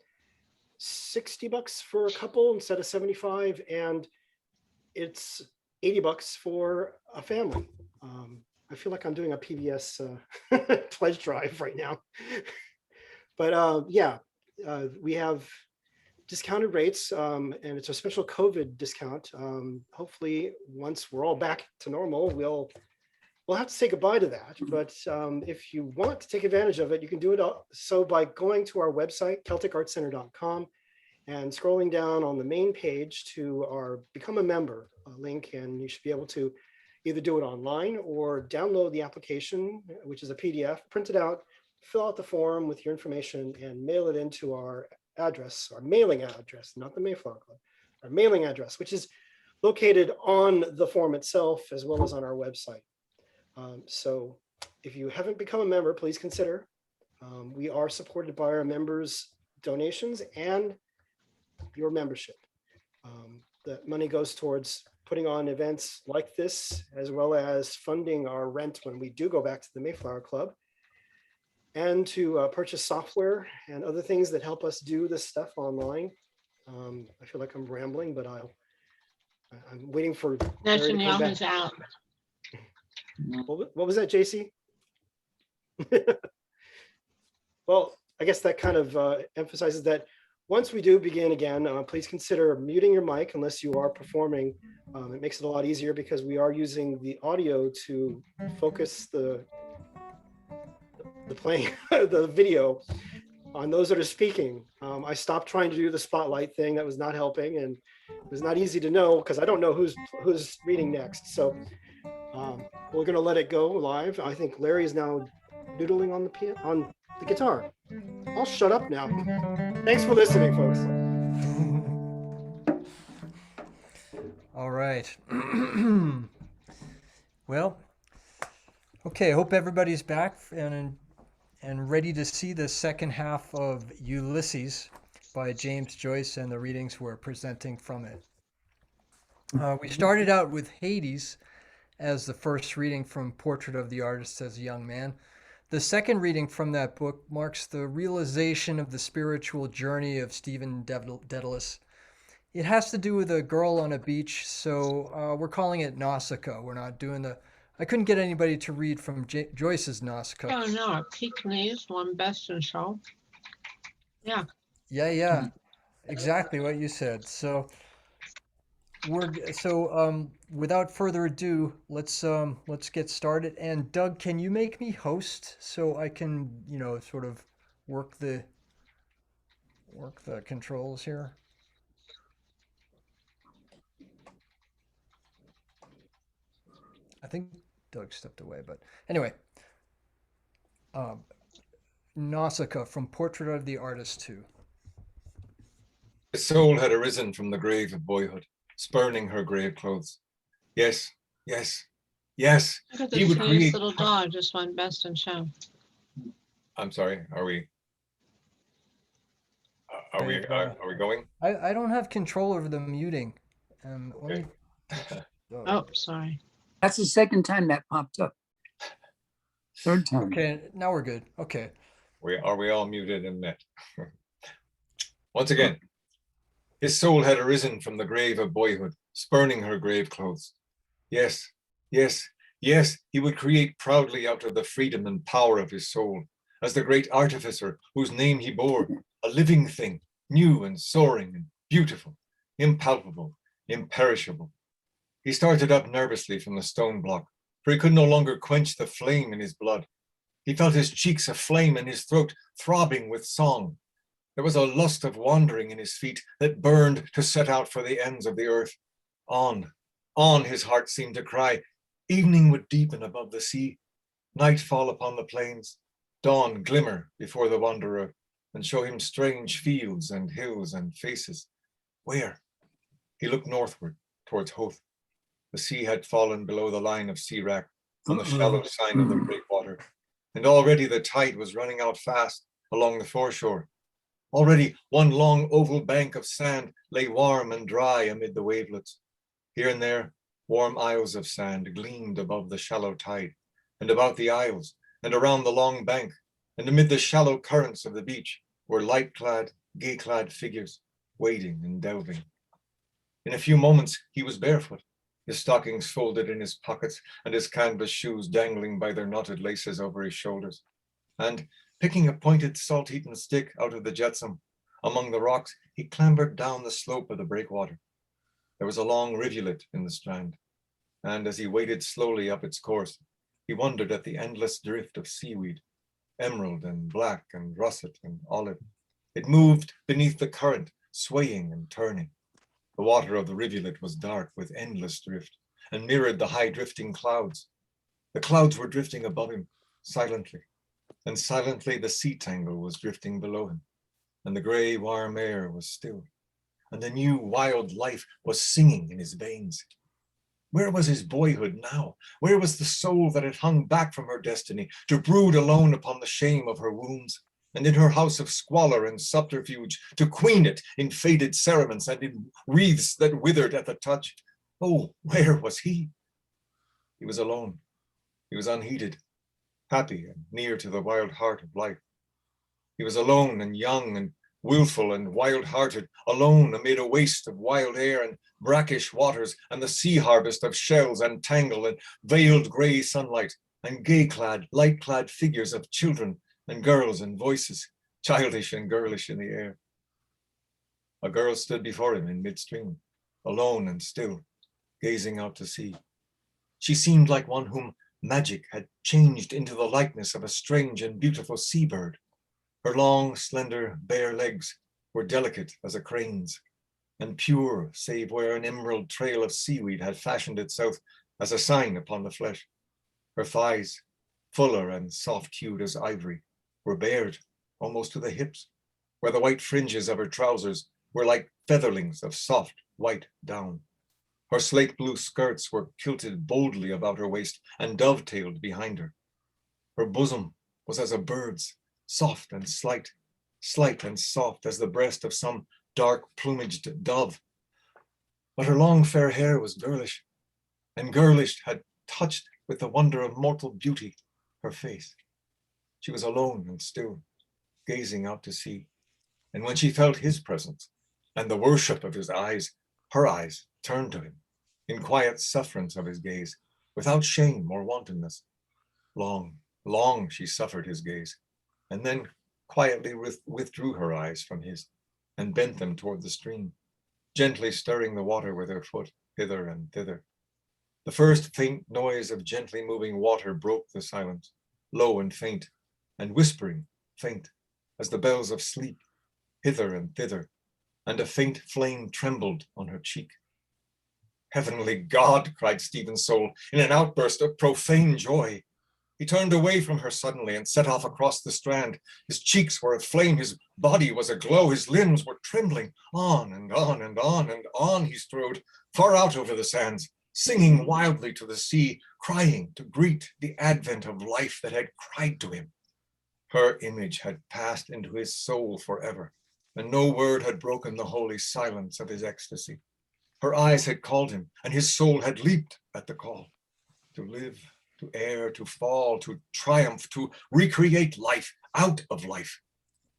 $60 for a couple instead of 75, and it's $80 for a family. I feel like I'm doing a PBS pledge drive right now. But yeah, we have discounted rates, and it's a special COVID discount. Hopefully, once we're all back to normal, we'll have to say goodbye to that. But if you want to take advantage of it, you can do it so by going to our website, celticartscenter.com, and scrolling down on the main page to our Become a Member link, and you should be able to either do it online or download the application, which is a PDF, print it out, fill out the form with your information, and mail it into our address, our mailing address, not the Mayflower Club, our mailing address, which is located on the form itself as well as on our website. So if you haven't become a member, please consider. We are supported by our members' donations and your membership. The money goes towards putting on events like this, as well as funding our rent when we do go back to the Mayflower Club, and to purchase software and other things that help us do this stuff online. I feel like I'm rambling, but I'm waiting for Larry to come back. Out. What was that, JC? Well, I guess that kind of emphasizes that once we do begin again, please consider muting your mic unless you are performing. It makes it a lot easier because we are using the audio to focus the playing the video on those that are speaking. I stopped trying to do the spotlight thing. That was not helping, and it was not easy to know because I don't know who's reading next. So we're going to let it go live. I think Larry is now doodling on the guitar. I'll shut up now. Thanks for listening, folks. All right. Well, okay. Hope everybody's back and ready to see the second half of Ulysses by James Joyce and the readings we're presenting from it. We started out with Hades as the first reading from Portrait of the Artist as a Young Man. The second reading from that book marks the realization of the spiritual journey of Stephen Dedalus. It has to do with a girl on a beach, so we're calling it Nausicaa. We're not doing I couldn't get anybody to read from Joyce's Nausicaa. Oh no, Pekingese, one best in show. Yeah. Yeah, exactly what you said. So without further ado, let's get started. And Doug, can you make me host so I can, sort of work the controls here? I think Doug stepped away, but anyway, Nausicaa from Portrait of the Artist 2. His soul had arisen from the grave of boyhood, spurning her grave clothes. Yes, yes, yes. Look at He this would nice create. little dog just won best in show. I'm sorry. Are we going? I don't have control over the muting. Okay. Oh, sorry. That's the second time that popped up. Third time. Okay, now we're good. Okay. Are we all muted and met? Once again, his soul had arisen from the grave of boyhood, spurning her grave clothes. Yes, yes, yes, he would create proudly out of the freedom and power of his soul, as the great artificer whose name he bore, a living thing, new and soaring and beautiful, impalpable, imperishable. He started up nervously from the stone block, for he could no longer quench the flame in his blood. He felt his cheeks aflame and his throat throbbing with song. There was a lust of wandering in his feet that burned to set out for the ends of the earth. on his heart seemed to cry. Evening would deepen above the sea, night fall upon the plains, dawn glimmer before the wanderer, and show him strange fields and hills and faces. Where? He looked northward, towards Hoth. The sea had fallen below the line of sea wrack on the shallow sign of the breakwater, and already the tide was running out fast along the foreshore. Already one long oval bank of sand lay warm and dry amid the wavelets. Here and there, warm isles of sand gleamed above the shallow tide, and about the isles, and around the long bank, and amid the shallow currents of the beach, were light-clad, gay-clad figures, wading and delving. In a few moments, he was barefoot, his stockings folded in his pockets, and his canvas shoes dangling by their knotted laces over his shoulders. And, picking a pointed salt-eaten stick out of the jetsam, among the rocks, he clambered down the slope of the breakwater. There was a long rivulet in the strand, and as he waded slowly up its course, he wondered at the endless drift of seaweed, emerald and black and russet and olive. It moved beneath the current, swaying and turning. The water of the rivulet was dark with endless drift and mirrored the high drifting clouds. The clouds were drifting above him, silently, and silently the sea tangle was drifting below him, and the gray warm air was still, and the new wild life was singing in his veins. Where was his boyhood now? Where was the soul that had hung back from her destiny to brood alone upon the shame of her wounds, and in her house of squalor and subterfuge to queen it in faded cerements and in wreaths that withered at the touch? Oh, where was he? He was alone. He was unheeded, happy and near to the wild heart of life. He was alone and young and willful and wild-hearted, alone amid a waste of wild air and brackish waters and the sea harvest of shells and tangle and veiled gray sunlight and gay-clad, light-clad figures of children and girls and voices, childish and girlish in the air. A girl stood before him in midstream, alone and still, gazing out to sea. She seemed like one whom magic had changed into the likeness of a strange and beautiful seabird. Her long, slender, bare legs were delicate as a crane's, and pure, save where an emerald trail of seaweed had fashioned itself as a sign upon the flesh. Her thighs, fuller and soft-hued as ivory, were bared almost to the hips, where the white fringes of her trousers were like featherlings of soft, white down. Her slate blue skirts were kilted boldly about her waist and dovetailed behind her. Her bosom was as a bird's, soft and slight and soft as the breast of some dark plumaged dove. But her long fair hair was girlish, and girlish had touched with the wonder of mortal beauty her face. She was alone and still, gazing out to sea. And when she felt his presence and the worship of his eyes, her eyes turned to him in quiet sufferance of his gaze, without shame or wantonness. Long, long she suffered his gaze, and then quietly withdrew her eyes from his and bent them toward the stream, gently stirring the water with her foot hither and thither. The first faint noise of gently moving water broke the silence, low and faint, and whispering, faint, as the bells of sleep, hither and thither, and a faint flame trembled on her cheek. Heavenly God, cried Stephen's soul in an outburst of profane joy. He turned away from her suddenly and set off across the strand. His cheeks were aflame, his body was aglow, his limbs were trembling. On and on and on and on he strode, far out over the sands, singing wildly to the sea, crying to greet the advent of life that had cried to him. Her image had passed into his soul forever, and no word had broken the holy silence of his ecstasy. Her eyes had called him, and his soul had leaped at the call. To live, to err, to fall, to triumph, to recreate life out of life.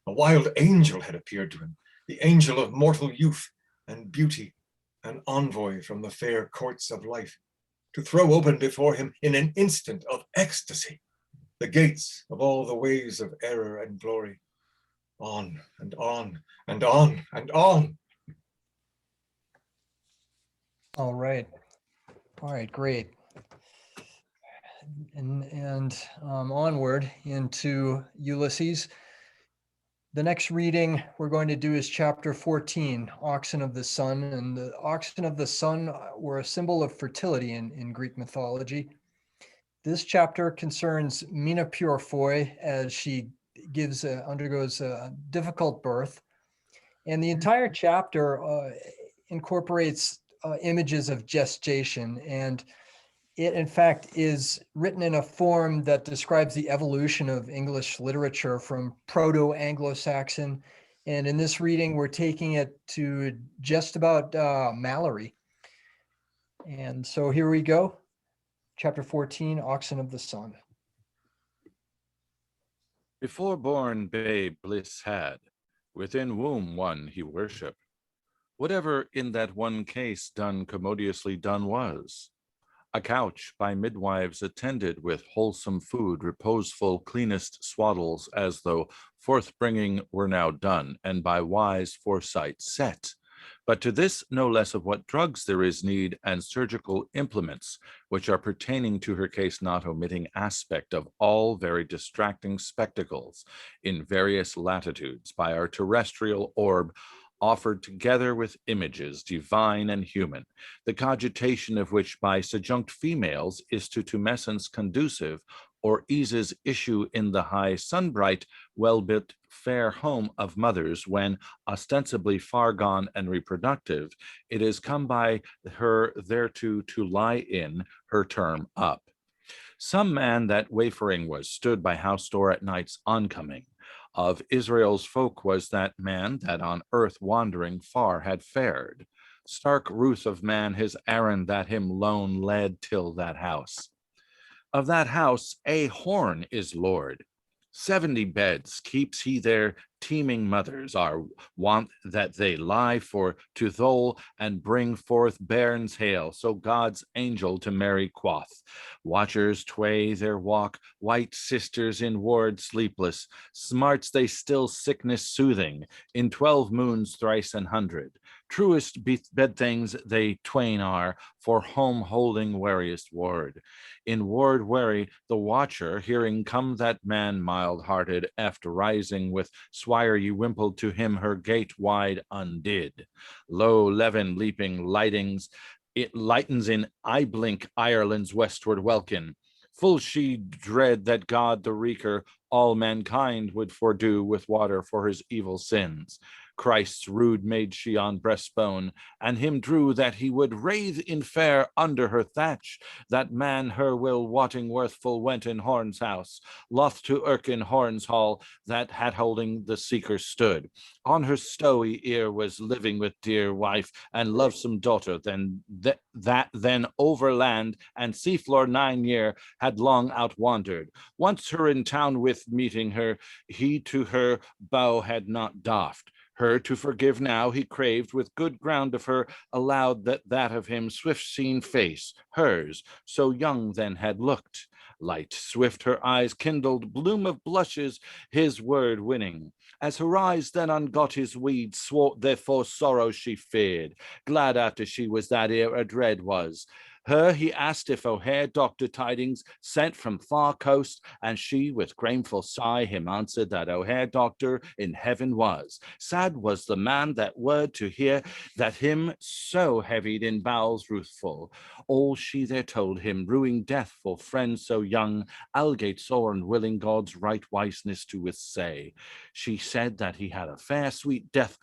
A wild angel had appeared to him, the angel of mortal youth and beauty, an envoy from the fair courts of life, to throw open before him in an instant of ecstasy the gates of all the ways of error and glory. On and on and on and on. All right, great. And onward into Ulysses. The next reading we're going to do is chapter 14, Oxen of the Sun. And the oxen of the sun were a symbol of fertility in Greek mythology. This chapter concerns Mina Purefoy as she undergoes a difficult birth. And the entire chapter incorporates images of gestation, and it in fact is written in a form that describes the evolution of English literature from Proto-Anglo-Saxon. And in this reading, we're taking it to just about Mallory. And so here we go. Chapter 14, Oxen of the Sun. Before born babe bliss had, within womb one he worship. Whatever in that one case done commodiously done was. A couch by midwives attended with wholesome food, reposeful cleanest swaddles, as though forthbringing were now done, and by wise foresight set. But to this no less of what drugs there is need, and surgical implements, which are pertaining to her case, not omitting aspect of all very distracting spectacles in various latitudes by our terrestrial orb, offered together with images divine and human, the cogitation of which by subjunct females is to tumescence conducive, or eases issue in the high sunbright, well-built fair home of mothers, when ostensibly far gone and reproductive, it is come by her thereto to lie in her term up. Some man that wayfaring was stood by house door at night's oncoming. Of Israel's folk was that man that on earth wandering far had fared. Stark ruth of man his errand that him lone led till that house. Of that house a horn is lord. 70 beds keeps he there, teeming mothers are wont that they lie for to thole and bring forth bairns hale. So God's angel to Mary quoth, watchers tway their walk, white sisters in ward sleepless, smarts they still sickness soothing, in 12 moons thrice 100. Truest bed things they twain are, for home holding wariest ward. In ward wary, the watcher, hearing come that man mild-hearted, after rising with swire ye wimpled to him her gate wide undid. Lo, levin leaping lightings, it lightens in eye blink Ireland's westward welkin. Full she dread that God the wreaker all mankind would fordo with water for his evil sins. Christ's rude made she on breastbone, and him drew that he would rathe in fair under her thatch. That man her will wotting worthful went in Horn's house, loth to irk in Horn's hall, that hat holding the seeker stood. On her stowy ear was living with dear wife and lovesome daughter, then that then overland and seafloor 9 year had long outwandered. Once her in town with meeting her, he to her bow had not doffed. Her to forgive now he craved, with good ground of her allowed that of him swift seen face, hers, so young then had looked. Light swift her eyes kindled, bloom of blushes his word winning. As her eyes then ungot his weed, swart therefore sorrow she feared. Glad after she was that ere a dread was. Her he asked if O'Hare doctor tidings sent from far coast, and she with grateful sigh him answered that O'Hare doctor in heaven was. Sad was the man that word to hear, that him so heavied in bowels ruthful. All she there told him, ruing death for friends so young, algate sore and willing God's right wiseness to withsay. She said that he had a fair sweet death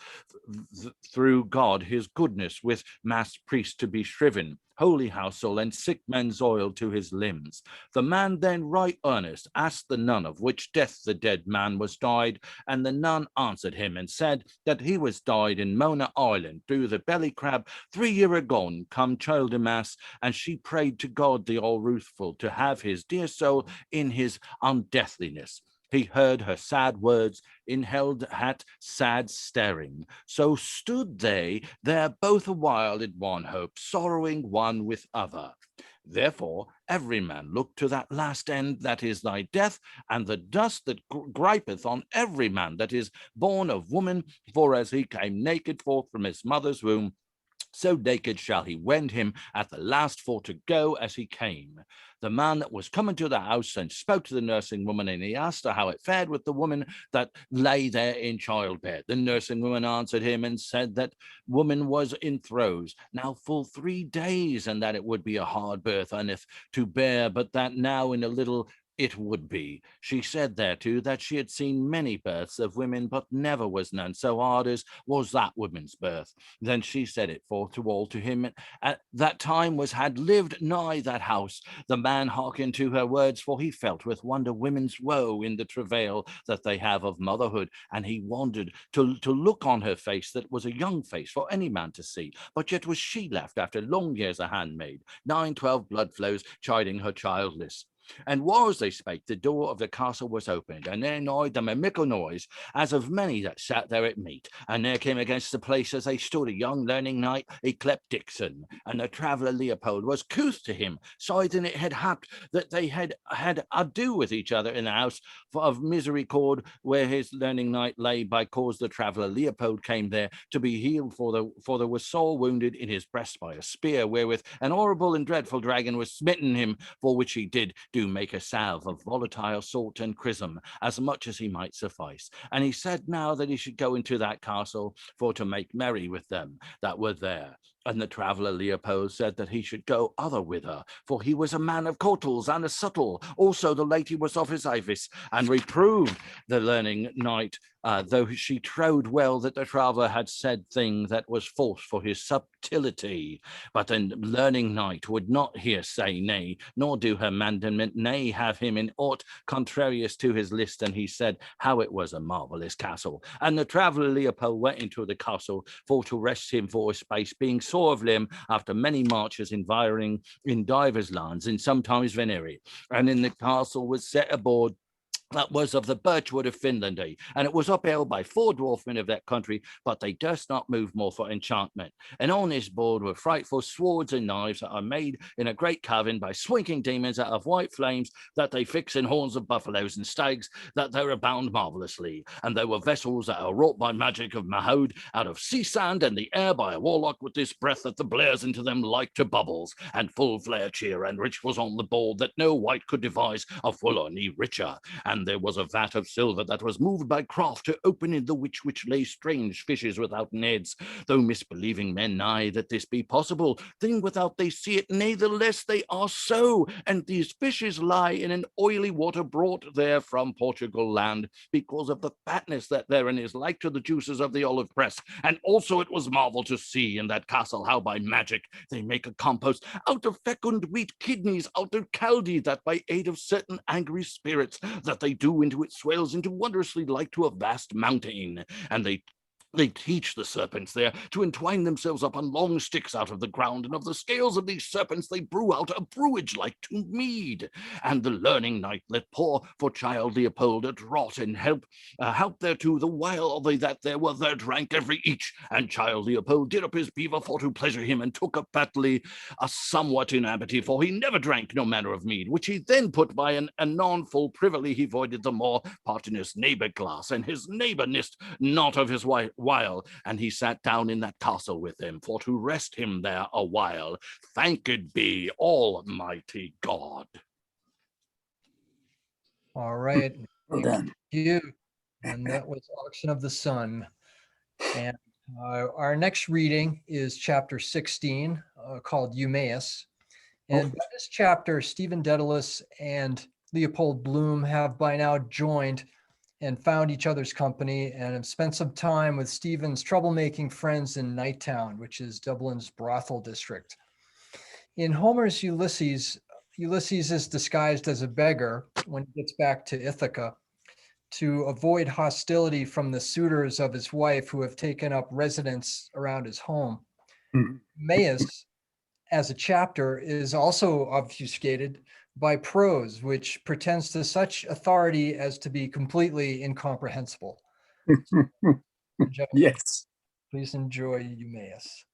through God his goodness, with mass priest to be shriven, holy household and sick men's oil to his limbs. The man then right earnest asked the nun of which death the dead man was died, and the nun answered him and said that he was died in Mona Island through the belly crab 3 year agone come Childermas, and she prayed to God the all ruthful to have his dear soul in his undeathliness. He heard her sad words, inhaled hat sad staring. So stood they there both a while in one hope, sorrowing one with other. Therefore every man looked to that last end that is thy death, and the dust that gripeth on every man that is born of woman, for as he came naked forth from his mother's womb, So naked shall he wend him at the last for to go as he came. The man that was coming to the house and spoke to the nursing woman, and he asked her how it fared with the woman that lay there in childbed. The nursing woman answered him and said that woman was in throes now full 3 days, and that it would be a hard birth and if to bear, but that now in a little it would be. She said thereto that she had seen many births of women, but never was none so hard as was that woman's birth. Then she said it forth to all to him at that time was had lived nigh that house. The man hearkened to her words, for he felt with wonder women's woe in the travail that they have of motherhood, and he wondered to look on her face, that was a young face for any man to see, but yet was she left after long years a handmaid, 9-12 blood flows chiding her childless. And whiles they spake, the door of the castle was opened, and there noise them a mickle noise, as of many that sat there at meat. And there came against the place as they stood a young learning knight, yclept Dixon, and the traveller Leopold was couth to him, siding it had happed that they had ado with each other in the house for of misericord, where his learning knight lay, by cause the traveller Leopold came there to be healed, for there was sore wounded in his breast by a spear, wherewith an horrible and dreadful dragon was smitten him, for which he did do make a salve of volatile salt and chrism, as much as he might suffice. And he said now that he should go into that castle for to make merry with them that were there. And the traveller Leopold said that he should go other whither, for he was a man of courtals and a subtle. Also the lady was of his avis, and reproved the learning knight, though she trowed well that the traveller had said thing that was false for his subtility. But the learning knight would not here say nay, nor do her mandament, nay, have him in aught contrarious to his list. And he said how it was a marvellous castle. And the traveller Leopold went into the castle for to rest him for a space, being sore of limb after many marches environing in divers lands, and sometimes venery. And in the castle was set aboard that was of the birchwood of Finland, and it was upheld by 4 dwarfmen of that country, but they durst not move more for enchantment. And on this board were frightful swords and knives that are made in a great cavern by swinking demons out of white flames, that they fix in horns of buffaloes and stags, that they abound marvellously. And there were vessels that are wrought by magic of Mahode out of sea sand and the air by a warlock with this breath that the blares into them like to bubbles, and full flare cheer and rich was on the board, that no wight could devise a fuller ne richer. And there was a vat of silver that was moved by craft to open in the which lay strange fishes without heads, though misbelieving men nigh that this be possible, thing without they see it, natheless they are so. And these fishes lie in an oily water brought there from Portugal land, because of the fatness that therein is like to the juices of the olive press. And also it was marvel to see in that castle how by magic they make a compost out of fecund wheat kidneys, out of caldi, that by aid of certain angry spirits that they do into it swells into wondrously like to a vast mountain. And they teach the serpents there to entwine themselves up on long sticks out of the ground, and of the scales of these serpents they brew out a brewage like to mead. And the learning knight let pour for child Leopold a draught, and help thereto the while they that there were there drank every each. And child Leopold did up his beaver for to pleasure him, and took up fatly a somewhat in amity, for he never drank no manner of mead, which he then put by an anon full privily he voided the more part in his neighbour glass, and his neighbour nist not of his while, and he sat down in that castle with them for to rest him there a while. Thanked be Almighty God. All right. Well Thank done. you. And that was Auction of the Sun. And our next reading is chapter 16, called Eumaeus. And by this chapter, Stephen Dedalus and Leopold Bloom have by now joined and found each other's company, and have spent some time with Stephen's troublemaking friends in Nighttown, which is Dublin's brothel district. In Homer's Ulysses, Ulysses is disguised as a beggar when he gets back to Ithaca to avoid hostility from the suitors of his wife who have taken up residence around his home. Eumaeus, as a chapter, is also obfuscated by prose, which pretends to such authority as to be completely incomprehensible. Yes. Please enjoy Eumaeus.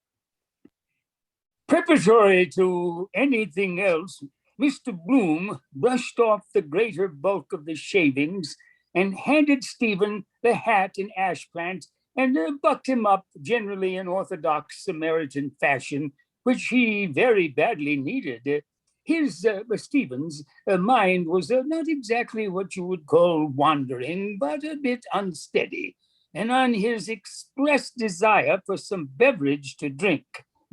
Preparatory to anything else, Mr. Bloom brushed off the greater bulk of the shavings and handed Stephen the hat and ash plant and bucked him up generally in orthodox Samaritan fashion, which he very badly needed. His, Stephen's, mind was not exactly what you would call wandering, but a bit unsteady. And on his expressed desire for some beverage to drink,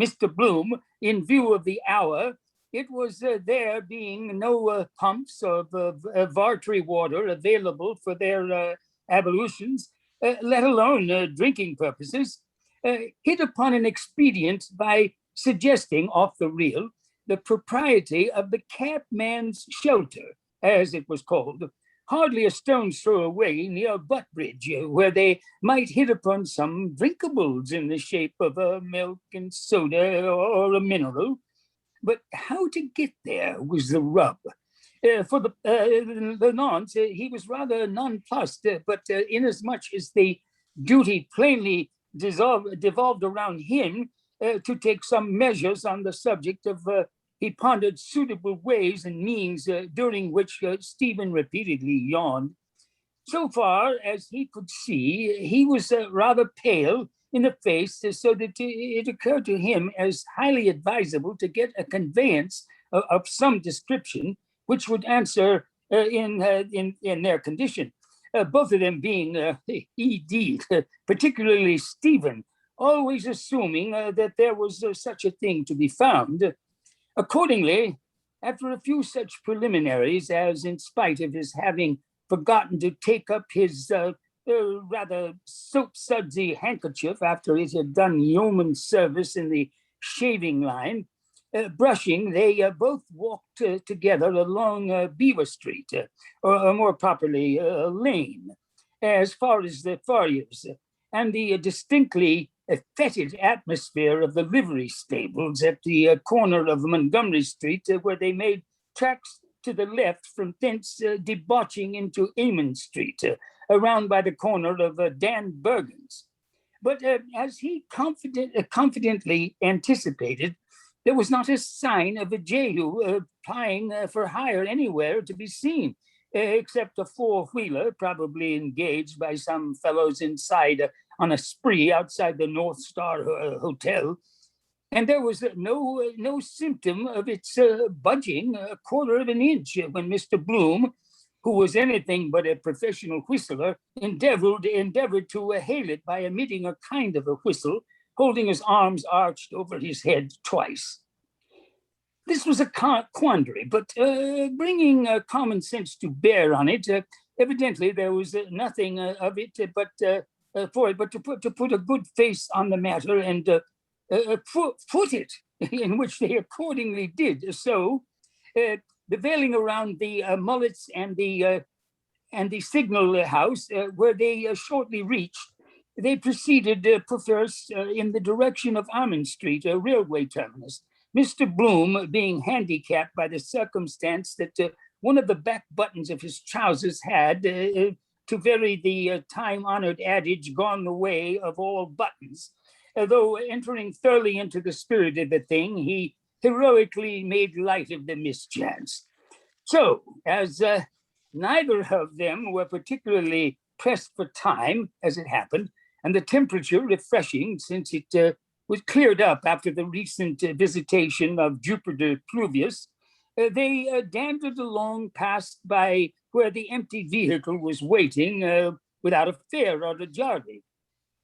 Mr. Bloom, in view of the hour, it was there being no pumps of Vartry water available for their ablutions, let alone drinking purposes, hit upon an expedient by suggesting off the reel the propriety of the cabman's shelter, as it was called, hardly a stone's throw away near Buttbridge, where they might hit upon some drinkables in the shape of a milk and soda or a mineral. But how to get there was the rub. For the nonce, he was rather nonplussed, but inasmuch as the duty plainly devolved around him to take some measures on the subject of, he pondered suitable ways and means, during which Stephen repeatedly yawned. So far as he could see, he was rather pale in the face, so that it occurred to him as highly advisable to get a conveyance of some description which would answer in their condition. Both of them being ED, particularly Stephen, always assuming that there was such a thing to be found. Accordingly, after a few such preliminaries, as in spite of his having forgotten to take up his rather soap-sudsy handkerchief after it had done yeoman service in the shaving line, brushing, they both walked together along Beaver Street, or more properly, Lane, as far as the Farriers, and the distinctly fetid atmosphere of the livery stables at the corner of Montgomery Street, where they made tracks to the left, from thence debauching into Amon Street, around by the corner of Dan Bergen's. But as he confidently anticipated, there was not a sign of a Jehu plying for hire anywhere to be seen, except a four-wheeler, probably engaged by some fellows inside on a spree outside the North Star Hotel. And there was no symptom of its budging a quarter of an inch when Mr. Bloom, who was anything but a professional whistler, endeavored to hail it by emitting a kind of a whistle, holding his arms arched over his head twice. This was a quandary, but bringing common sense to bear on it, evidently there was nothing of it but to put a good face on the matter and foot it, in which they accordingly did. So, prevailing around the Mullets and the Signal House, where they shortly reached, they proceeded perverse in the direction of Almond Street, a railway terminus. Mr. Bloom being handicapped by the circumstance that one of the back buttons of his trousers had, to vary the time-honored adage, gone the way of all buttons. Though entering thoroughly into the spirit of the thing, he heroically made light of the mischance. So, as neither of them were particularly pressed for time, as it happened, and the temperature refreshing, since it was cleared up after the recent visitation of Jupiter Pluvius, they dandered along past by where the empty vehicle was waiting without a fare or a jardy.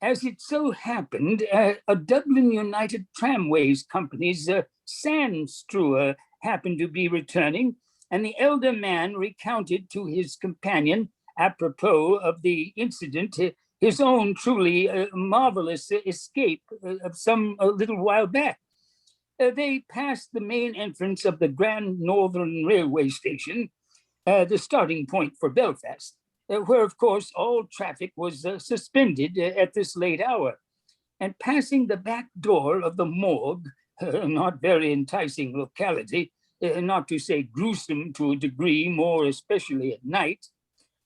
As it so happened, a Dublin United Tramways Company's sand-strewer happened to be returning, and the elder man recounted to his companion, apropos of the incident, his own truly marvelous escape of some little while back. They passed the main entrance of the Grand Northern Railway Station, the starting point for Belfast, where, of course, all traffic was suspended at this late hour. And passing the back door of the morgue, not very enticing locality, not to say gruesome to a degree, more especially at night,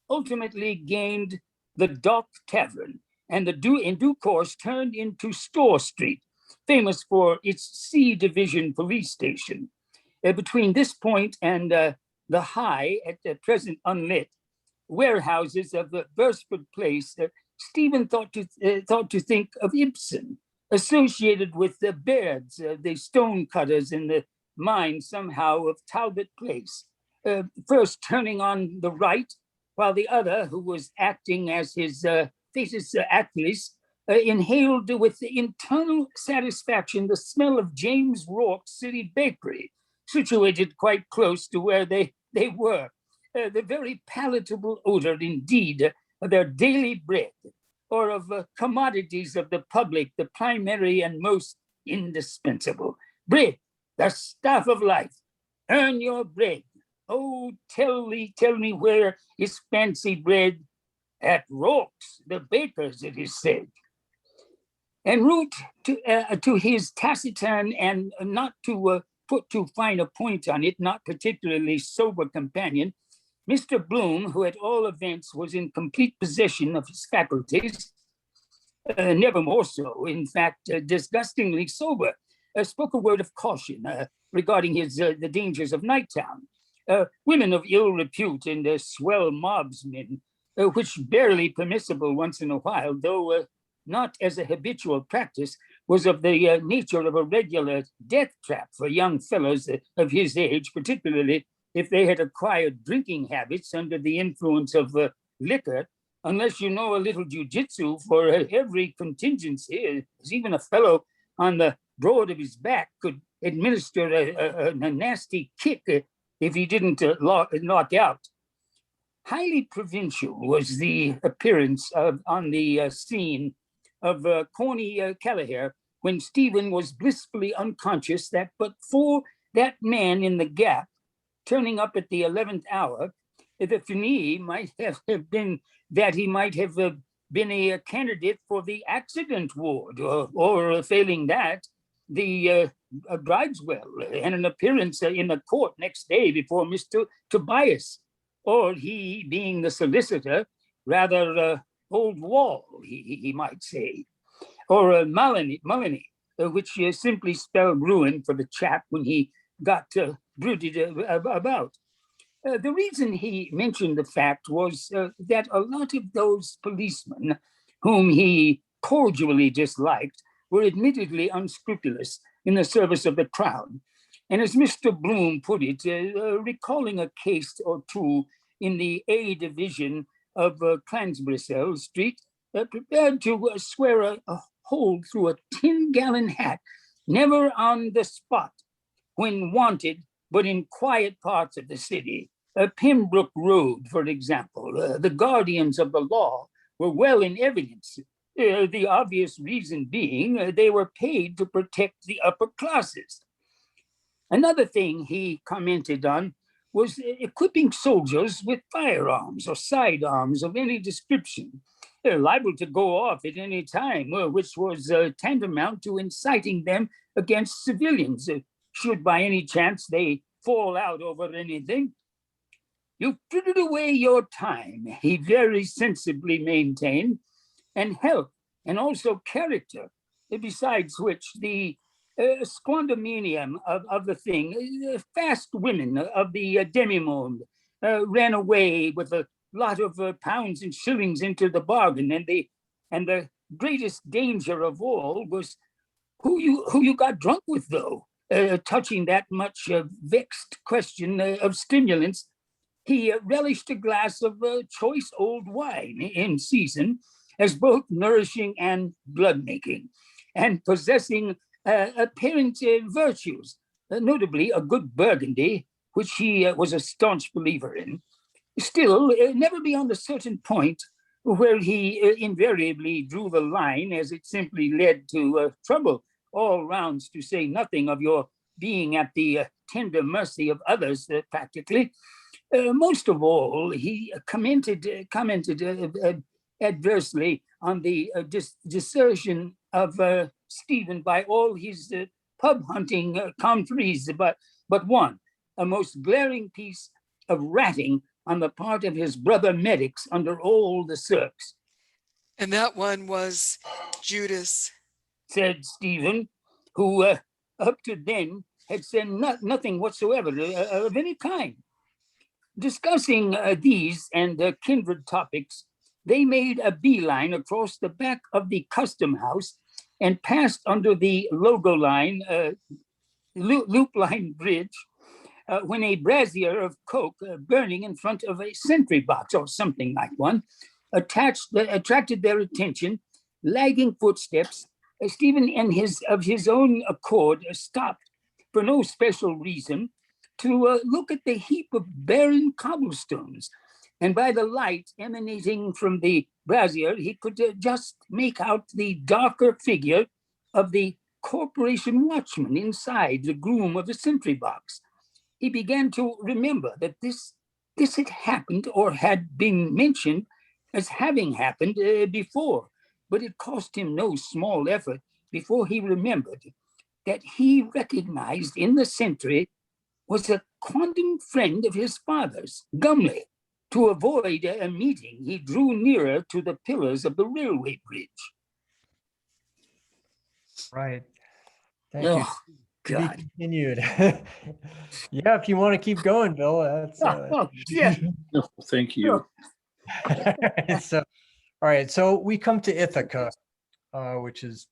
ultimately gained the Dock Tavern, and in due course turned into Store Street, famous for its C Division police station. Between this point and the High, at present unlit, warehouses of Bursford Place Stephen thought to think of Ibsen, associated with the Bairds, the stonecutters in the mine somehow of Talbot Place, first turning on the right, while the other, who was acting as his thesis actress, inhaled with internal satisfaction the smell of James Rourke's City Bakery, situated quite close to where they were. The very palatable odor, indeed, of their daily bread, or of commodities of the public, the primary and most indispensable. Bread, the staff of life. Earn your bread. Oh, tell me where is fancy bread? At Rourke's, the baker's, it is said. En route to his taciturn and not to put too fine a point on it, not particularly sober companion, Mr. Bloom, who at all events was in complete possession of his faculties, never more so, in fact, disgustingly sober, spoke a word of caution regarding the dangers of Nighttown. Women of ill repute and swell mobsmen, which barely permissible once in a while, though not as a habitual practice, was of the nature of a regular death trap for young fellows of his age, particularly if they had acquired drinking habits under the influence of liquor, unless you know a little jujitsu for every contingency, as even a fellow on the broad of his back could administer a nasty kick if he didn't knock out. Highly provincial was the appearance on the scene of Corny Kelleher when Stephen was blissfully unconscious that but for that man in the gap turning up at the 11th hour, the finis might have been that he might have been a candidate for the accident ward, or failing that, the brideswell, and an appearance in the court next day before Mr. Tobias, or he being the solicitor, rather old Wall, he might say, or Mullany, which simply spelled ruin for the chap when he got brooded about. The reason he mentioned the fact was that a lot of those policemen whom he cordially disliked were admittedly unscrupulous in the service of the crown. And as Mr. Bloom put it, recalling a case or two in the A division of Clansbrisell Street, prepared to swear a hole through a 10-gallon hat, never on the spot when wanted, but in quiet parts of the city. Pembroke Road, for example, the guardians of the law were well in evidence. The obvious reason being they were paid to protect the upper classes. Another thing he commented on was equipping soldiers with firearms or sidearms of any description, liable to go off at any time, which was tantamount to inciting them against civilians, should by any chance they fall out over anything. You frittered away your time, he very sensibly maintained, and health, and also character, besides which the squandermanium of the thing, fast women of the demi-monde ran away with a lot of pounds and shillings into the bargain, and the greatest danger of all was who you got drunk with, though. Touching that much vexed question of stimulants, he relished a glass of choice old wine in season as both nourishing and blood-making, and possessing apparent virtues, notably a good Burgundy, which he was a staunch believer in. Still, never beyond a certain point where he invariably drew the line, as it simply led to trouble all rounds, to say nothing of your being at the tender mercy of others, practically. Most of all, he commented adversely on the desertion of Stephen by all his pub hunting comrades, but one, a most glaring piece of ratting on the part of his brother medics under all the circs. And that one was Judas, said Stephen, who up to then had said nothing whatsoever of any kind. Discussing these and kindred topics, They made a beeline across the back of the custom house and passed under the logo line, loop line bridge when a brazier of coke burning in front of a sentry box or something like one attracted their attention. Lagging footsteps, Stephen of his own accord stopped for no special reason to look at the heap of barren cobblestones. And by the light emanating from the brazier, he could just make out the darker figure of the corporation watchman inside the gloom of the sentry box. He began to remember that this had happened or had been mentioned as having happened before, but it cost him no small effort before he remembered that he recognized in the sentry was a quondam friend of his father's, Gumley. To avoid a meeting, he drew nearer to the pillars of the railway bridge. Right. Thank you. To be God. continued. Yeah, if you want to keep going, Bill. That's Yeah. No, thank you. so, all right. So we come to Ithaca, which is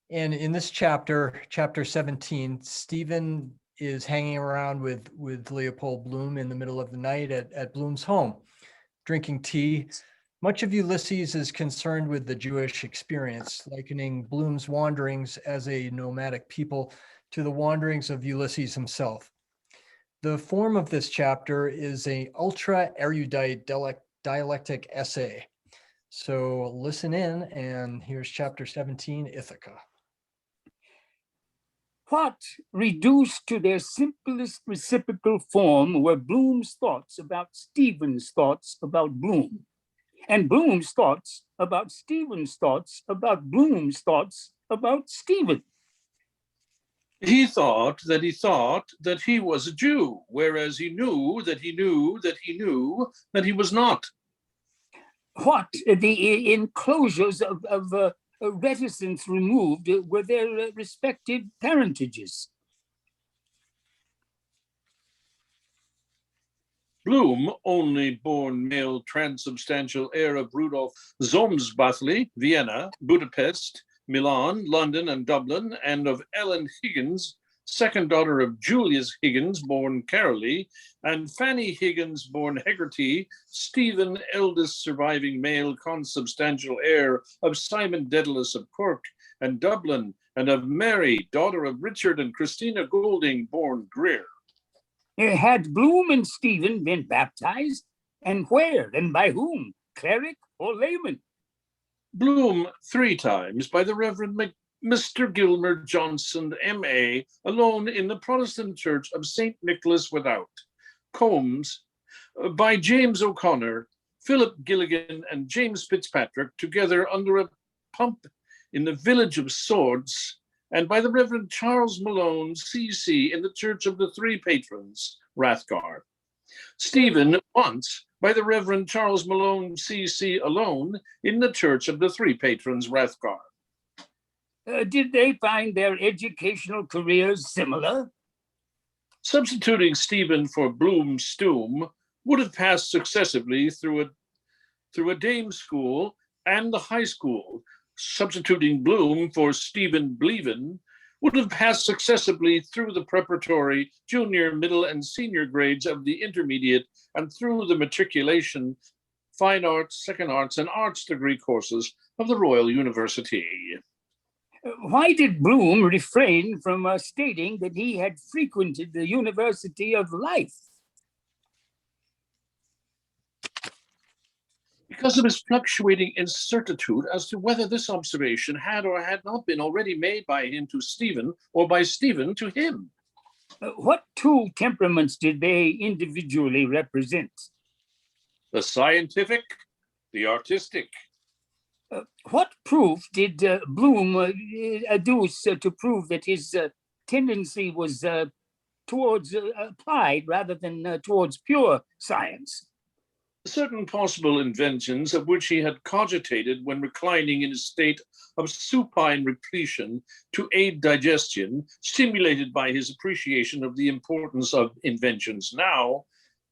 and in this chapter 17, Stephen is hanging around with Leopold Bloom in the middle of the night at Bloom's home, drinking tea. Much of Ulysses is concerned with the Jewish experience, likening Bloom's wanderings as a nomadic people to the wanderings of Ulysses himself. The form of this chapter is an ultra erudite dialectic essay. So listen in, and here's chapter 17, Ithaca. What, reduced to their simplest reciprocal form, were Bloom's thoughts about Stephen's thoughts about Bloom, and Bloom's thoughts about Stephen's thoughts about Bloom's thoughts about Stephen? He thought that he was a Jew, whereas he knew that he knew that he knew that he was not. What, the enclosures of reticence removed were their respective parentages? Bloom, only born male transubstantial heir of Rudolf Zoomsday, Vienna, Budapest, Milan, London, and Dublin, and of Ellen Higgins, second daughter of Julius Higgins, born Carolee, and Fanny Higgins, born Hegarty, Stephen, eldest surviving male consubstantial heir of Simon Dedalus of Cork and Dublin, and of Mary, daughter of Richard and Christina Goulding, born Greer. Had Bloom and Stephen been baptized? And where and by whom? Cleric or layman? Bloom 3 times by the Reverend Mr. Gilmer Johnson, M.A., alone in the Protestant Church of St. Nicholas Without. Combs by James O'Connor, Philip Gilligan, and James Fitzpatrick, together under a pump in the village of Swords, and by the Reverend Charles Malone, C.C., in the Church of the Three Patrons, Rathgar. Stephen once by the Reverend Charles Malone, C.C., alone in the Church of the Three Patrons, Rathgar. Did they find their educational careers similar? Substituting Stephen for Bloom Stoom would have passed successively through a dame school and the high school. Substituting Bloom for Stephen Bleven would have passed successively through the preparatory, junior, middle, and senior grades of the intermediate and through the matriculation, fine arts, second arts, and arts degree courses of the Royal University. Why did Bloom refrain from stating that he had frequented the University of Life? Because of his fluctuating incertitude as to whether this observation had or had not been already made by him to Stephen or by Stephen to him. What 2 temperaments did they individually represent? The scientific, the artistic. What proof did Bloom adduce to prove that his tendency was towards applied rather than towards pure science? Certain possible inventions of which he had cogitated when reclining in a state of supine repletion to aid digestion, stimulated by his appreciation of the importance of inventions now,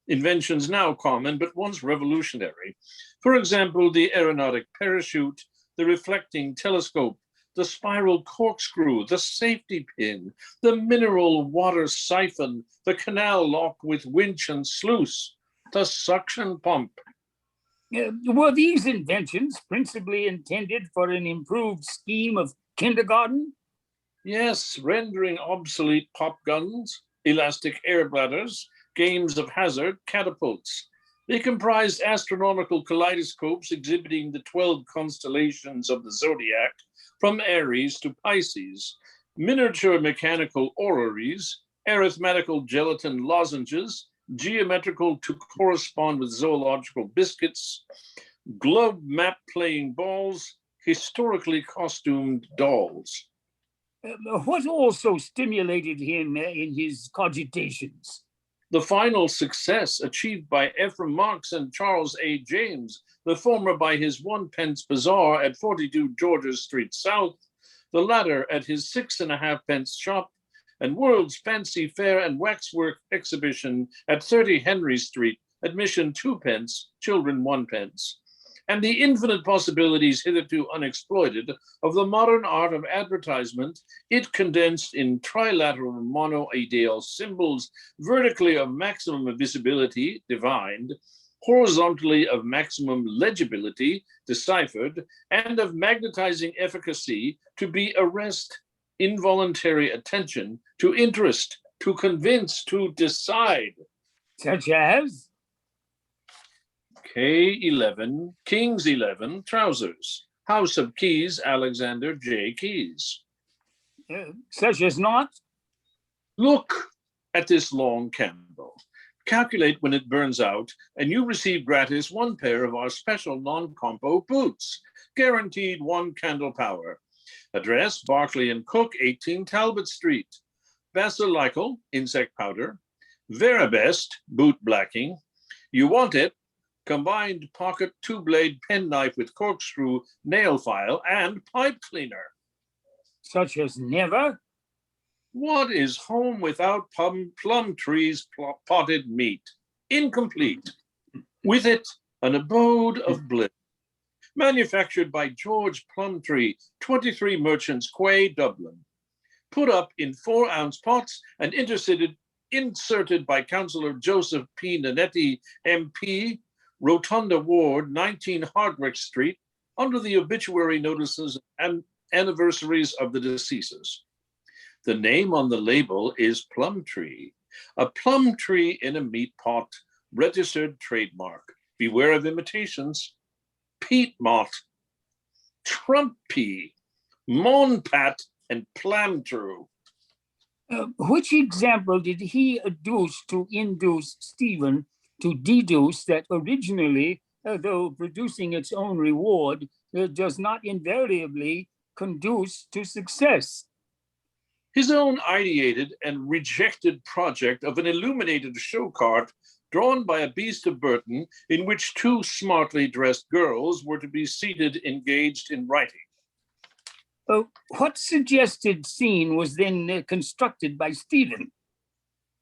Inventions now common, but once revolutionary. For example, the aeronautic parachute, the reflecting telescope, the spiral corkscrew, the safety pin, the mineral water siphon, the canal lock with winch and sluice, the suction pump. Were these inventions principally intended for an improved scheme of kindergarten? Yes, rendering obsolete pop guns, elastic air bladders, games of hazard, catapults. They comprised astronomical kaleidoscopes exhibiting the 12 constellations of the zodiac, from Aries to Pisces, miniature mechanical orreries, arithmetical gelatin lozenges, geometrical to correspond with zoological biscuits, globe map playing balls, historically costumed dolls. What also stimulated him in his cogitations? The final success achieved by Ephraim Marx and Charles A. James, the former by his 1 pence bazaar at 42 George's Street South, the latter at his 6.5 pence shop, and World's Fancy Fair and Waxwork exhibition at 30 Henry Street, admission 2 pence, children 1 pence. And the infinite possibilities hitherto unexploited of the modern art of advertisement, it condensed in trilateral monoideal symbols, vertically of maximum visibility, divined, horizontally of maximum legibility, deciphered, and of magnetizing efficacy to be arrest, involuntary attention, to interest, to convince, to decide. Such as? K11, King's 11, trousers. House of Keys, Alexander J. Keys. Such as not? Look at this long candle. Calculate when it burns out, and you receive gratis 1 pair of our special non-compo boots, guaranteed 1 candle power. Address, Barclay and Cook, 18 Talbot Street. Basilical, insect powder. Verabest, boot blacking. You want it? Combined pocket 2-blade penknife with corkscrew, nail file, and pipe cleaner. Such as never? What is home without plum trees potted meat? Incomplete. With it, an abode of bliss. Manufactured by George Plumtree, 23 Merchants Quay, Dublin. Put up in 4-ounce pots and inserted by Councillor Joseph P. Nanetti, MP, Rotunda Ward, 19 Hardwick Street, under the obituary notices and anniversaries of the deceases. The name on the label is Plumtree, a plum tree in a meat pot, registered trademark. Beware of imitations. Peat mott, Trump pea, monpat, and Plamtrue. Which example did he adduce to induce Stephen to deduce that originally, though producing its own reward, does not invariably conduce to success? His own ideated and rejected project of an illuminated show cart drawn by a beast of burden in which 2 smartly dressed girls were to be seated engaged in writing. What suggested scene was then constructed by Stephen?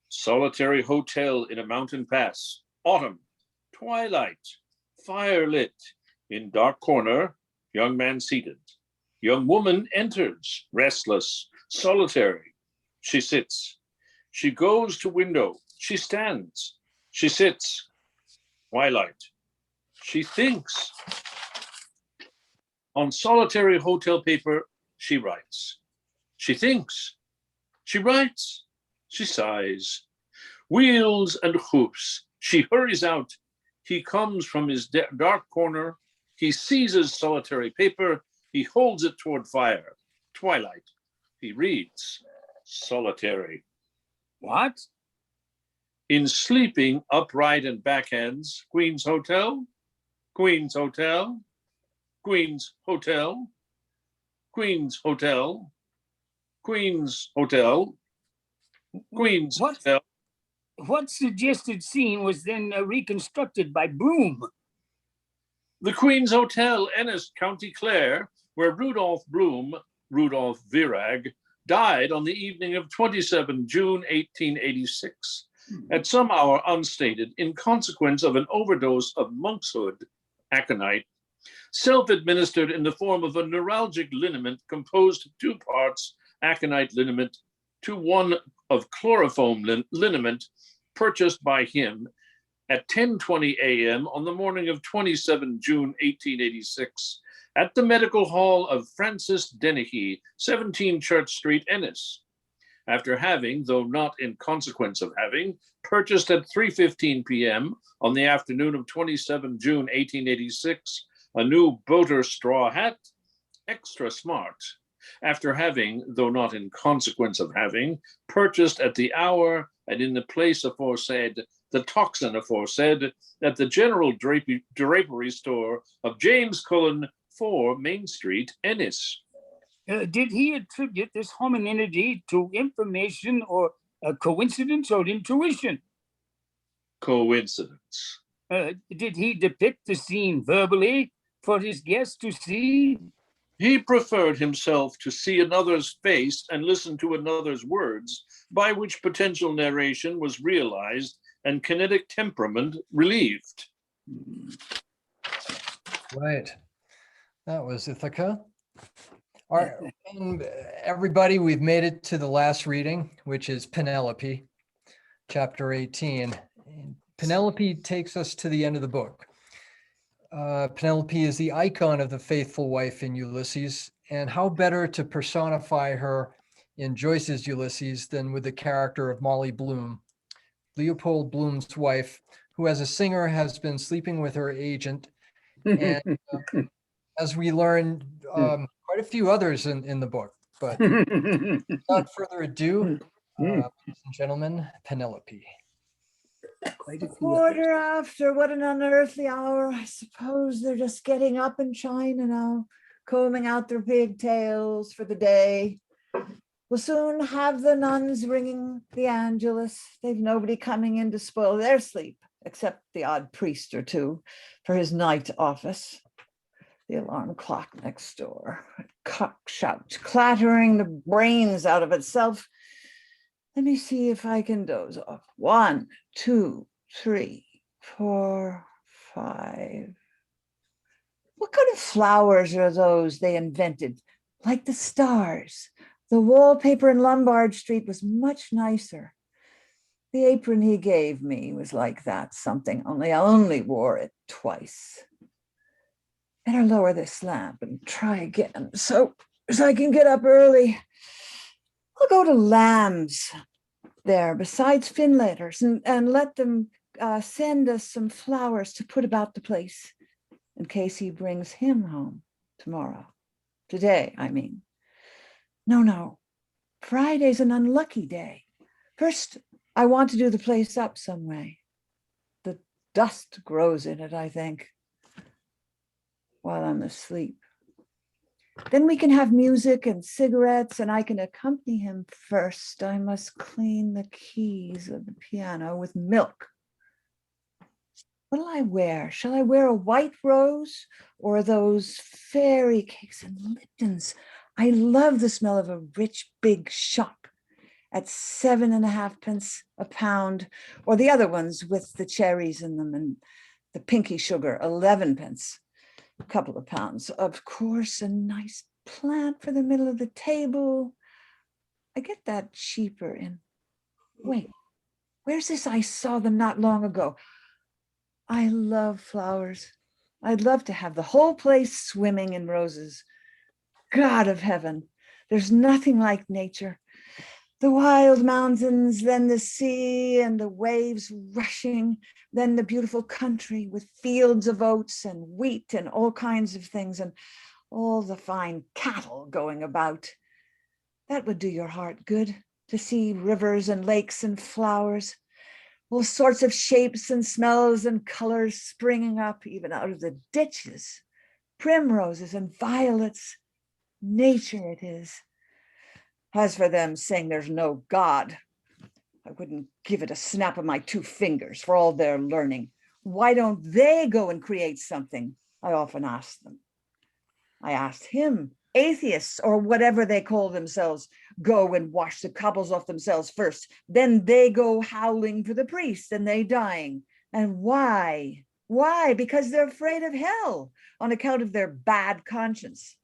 Solitary hotel in a mountain pass. Autumn. Twilight. Fire lit. In dark corner, young man seated. Young woman enters, restless, solitary. She sits. She goes to window. She stands. She sits. Twilight. She thinks. On solitary hotel paper, she writes. She thinks. She writes. She sighs. Wheels and hoofs. She hurries out. He comes from his dark corner. He seizes solitary paper. He holds it toward fire. Twilight. He reads. Solitary. What? In sleeping, upright and backhands, Queen's Hotel, Queen's Hotel, Queen's Hotel, Queen's Hotel, Queen's Hotel, Queen's Hotel. What suggested scene was then reconstructed by Bloom? The Queen's Hotel, Ennis, County Clare, where Rudolph Bloom, Rudolph Virag, died on the evening of 27 June 1886, at some hour unstated in consequence of an overdose of monkshood, aconite, self-administered in the form of a neuralgic liniment composed of 2 parts aconite liniment to 1 of chloroform liniment purchased by him at 10:20 a.m. on the morning of 27 June 1886 at the Medical Hall of Francis Dennehy, 17 Church Street, Ennis. After having, though not in consequence of having, purchased at 3:15 p.m. on the afternoon of 27 June 1886 a new boater straw hat, extra smart. After having, though not in consequence of having, purchased at the hour and in the place aforesaid, the toxin aforesaid, at the general drapery store of James Cullen, 4 Main Street, Ennis. Did he attribute this homininity to information or coincidence or intuition? Coincidence. Did he depict the scene verbally for his guests to see? He preferred himself to see another's face and listen to another's words, by which potential narration was realized and kinetic temperament relieved. Right. That was Ithaca. All right, and everybody, we've made it to the last reading, which is Penelope, chapter 18. Penelope takes us to the end of the book. Penelope is the icon of the faithful wife in Ulysses, and how better to personify her in Joyce's Ulysses than with the character of Molly Bloom, Leopold Bloom's wife, who as a singer has been sleeping with her agent, and as we learn, quite a few others in the book. But without further ado, ladies and gentlemen, Penelope. Quarter after, what an unearthly hour. I suppose they're just getting up in China now, combing out their pigtails for the day. We'll soon have the nuns ringing the Angelus. They've nobody coming in to spoil their sleep, except the odd priest or two for his night office. The alarm clock next door, cock shout, clattering the brains out of itself. Let me see if I can doze off. 1, 2, 3, 4, 5. What kind of flowers are those they invented? Like the stars. The wallpaper in Lombard Street was much nicer. The apron he gave me was like that something, only I only wore it twice. Better lower this lamp and try again so I can get up early. I'll go to Lamb's there besides Finletter's and let them send us some flowers to put about the place in case he brings him home tomorrow. Today, I mean. No, Friday's an unlucky day. First, I want to do the place up some way. The dust grows in it, I think, while I'm asleep. Then we can have music and cigarettes, and I can accompany him. First, I must clean the keys of the piano with milk. What'll I wear? Shall I wear a white rose or those fairy cakes and Liptons? I love the smell of a rich, big shop at 7.5 a pound, or the other ones with the cherries in them and the pinky sugar, 11 pence. A couple of pounds. Of course, a nice plant for the middle of the table. I get that cheaper in. Wait, where's this? I saw them not long ago. I love flowers. I'd love to have the whole place swimming in roses. God of heaven, there's nothing like nature. The wild mountains, then the sea and the waves rushing, then the beautiful country with fields of oats and wheat and all kinds of things, and all the fine cattle going about. That would do your heart good, to see rivers and lakes and flowers, all sorts of shapes and smells and colors springing up even out of the ditches, primroses and violets. Nature it is. As for them saying there's no God, I wouldn't give it a snap of my 2 fingers for all their learning. Why don't they go and create something? I often ask them. I asked him atheists or whatever they call themselves go and wash the cobbles off themselves first. Then they go howling for the priest and they dying. And why? Why? Because they're afraid of hell on account of their bad conscience.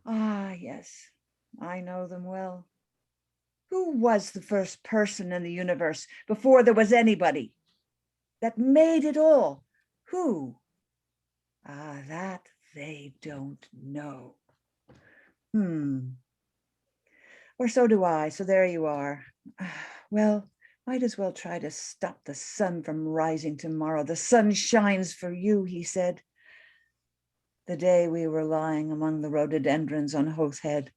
Ah, yes, I know them well. Who was the first person in the universe before there was anybody that made it all? Who? Ah, that they don't know. Or so do I, so there you are. Well, might as well try to stop the sun from rising tomorrow. The sun shines for you, he said. The day we were lying among the rhododendrons on Hoth Head,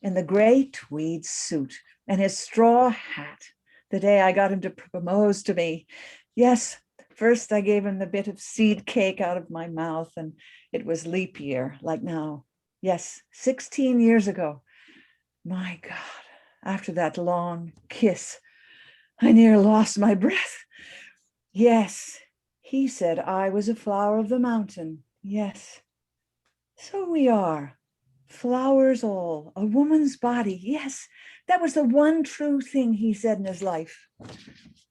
in the gray tweed suit and his straw hat, the day I got him to propose to me. Yes, first I gave him the bit of seed cake out of my mouth, and it was leap year, like now. Yes, 16 years ago. My God, after that long kiss, I near lost my breath. Yes, he said I was a flower of the mountain. Yes, so we are. Flowers all, a woman's body. Yes, that was the one true thing he said in his life.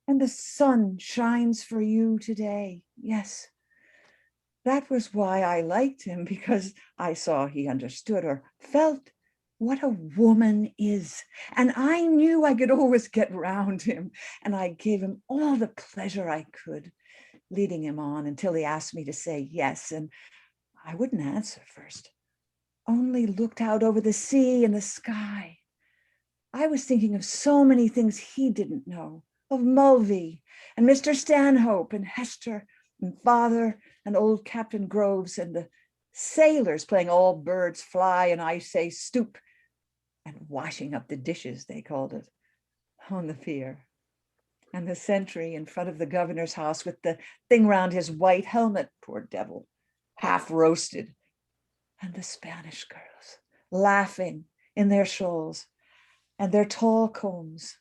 And the sun shines for you today. Yes, that was why I liked him, because I saw he understood or felt what a woman is. And I knew I could always get round him. And I gave him all the pleasure I could, leading him on until he asked me to say yes. And I wouldn't answer first, only looked out over the sea and the sky. I was thinking of so many things he didn't know, of Mulvey and Mr. Stanhope and Hester and father and old Captain Groves and the sailors playing all birds fly and I say stoop, and washing up the dishes, they called it, on the pier. And the sentry in front of the governor's house with the thing round his white helmet, poor devil, half roasted. And the Spanish girls laughing in their shawls and their tall combs.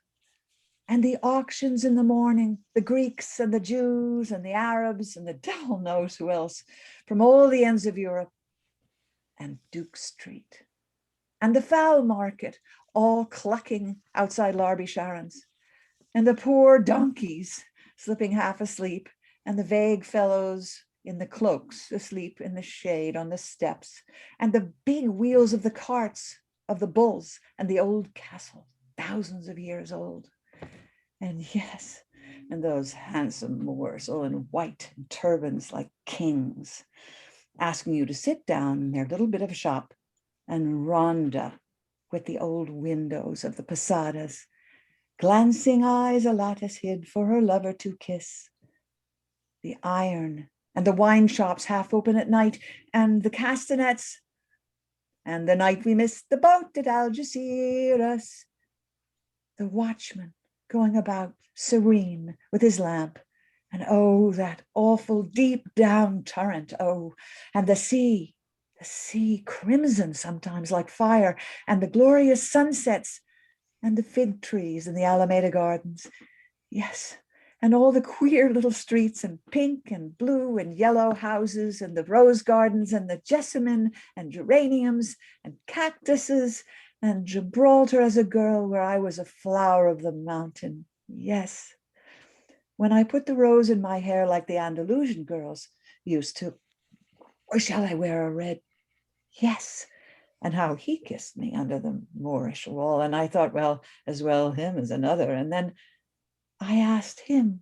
And the auctions in the morning, the Greeks and the Jews and the Arabs and the devil knows who else from all the ends of Europe. And Duke Street. And the fowl market, all clucking outside Larby Sharon's, and the poor donkeys slipping half asleep, and the vague fellows in the cloaks asleep in the shade on the steps, and the big wheels of the carts of the bulls and the old castle, thousands of years old. And yes, and those handsome Moors, all in white and turbans like kings, asking you to sit down in their little bit of a shop, and Rhonda with the old windows of the posadas, glancing eyes a lattice hid for her lover to kiss. The iron and the wine shops half open at night, and the castanets, and the night we missed the boat at Algeciras. The watchman going about serene with his lamp, and oh, that awful deep down torrent, oh, and the sea crimson sometimes like fire, and the glorious sunsets, and the fig trees in the Alameda Gardens. Yes, and all the queer little streets and pink and blue and yellow houses and the rose gardens and the jessamine and geraniums and cactuses and Gibraltar as a girl where I was a flower of the mountain. Yes, when I put the rose in my hair like the Andalusian girls used to. Or shall I wear a red? Yes. And how he kissed me under the Moorish wall. And I thought, well, as well him as another. And then I asked him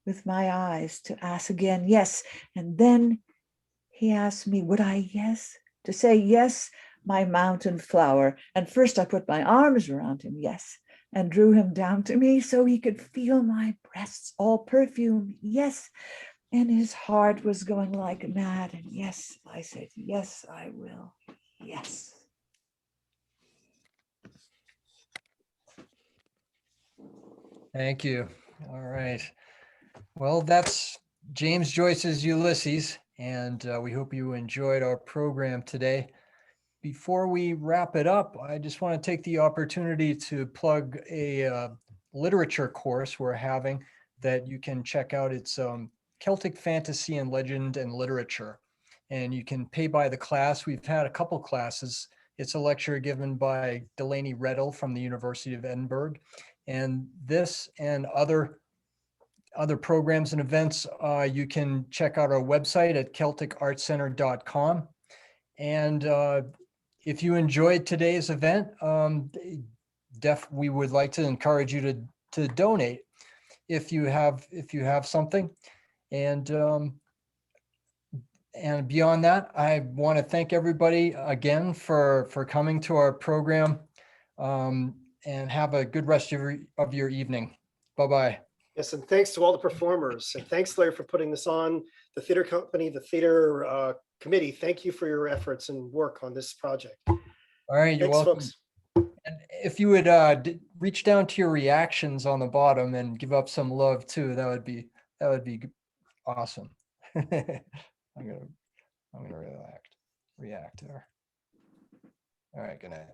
with my eyes to ask again, yes. And then he asked me, would I yes? To say, yes, my mountain flower. And first I put my arms around him, yes, and drew him down to me so he could feel my breasts all perfume, yes. And his heart was going like mad. And yes, I said, yes, I will. Yes. Thank you. All right. Well, that's James Joyce's Ulysses, and we hope you enjoyed our program today. Before we wrap it up, I just want to take the opportunity to plug a literature course we're having that you can check out. It's Celtic Fantasy and Legend and Literature. and you can pay by the class. We've had a couple classes. It's a lecture given by Delaney Reddle from the University of Edinburgh. And this and other programs and events, you can check out our website at celticartscenter.com. And if you enjoyed today's event, we would like to encourage you to donate if you have something. And beyond that, I want to thank everybody again for coming to our program, and have a good rest of your evening. Bye-bye. Yes, and thanks to all the performers. And thanks, Larry, for putting this on. The theater company, the theater committee, thank you for your efforts and work on this project. All right, you're Thanks, welcome. folks. And if you would reach down to your reactions on the bottom and give up some love too, that would be awesome. I'm gonna react there. All right, good night.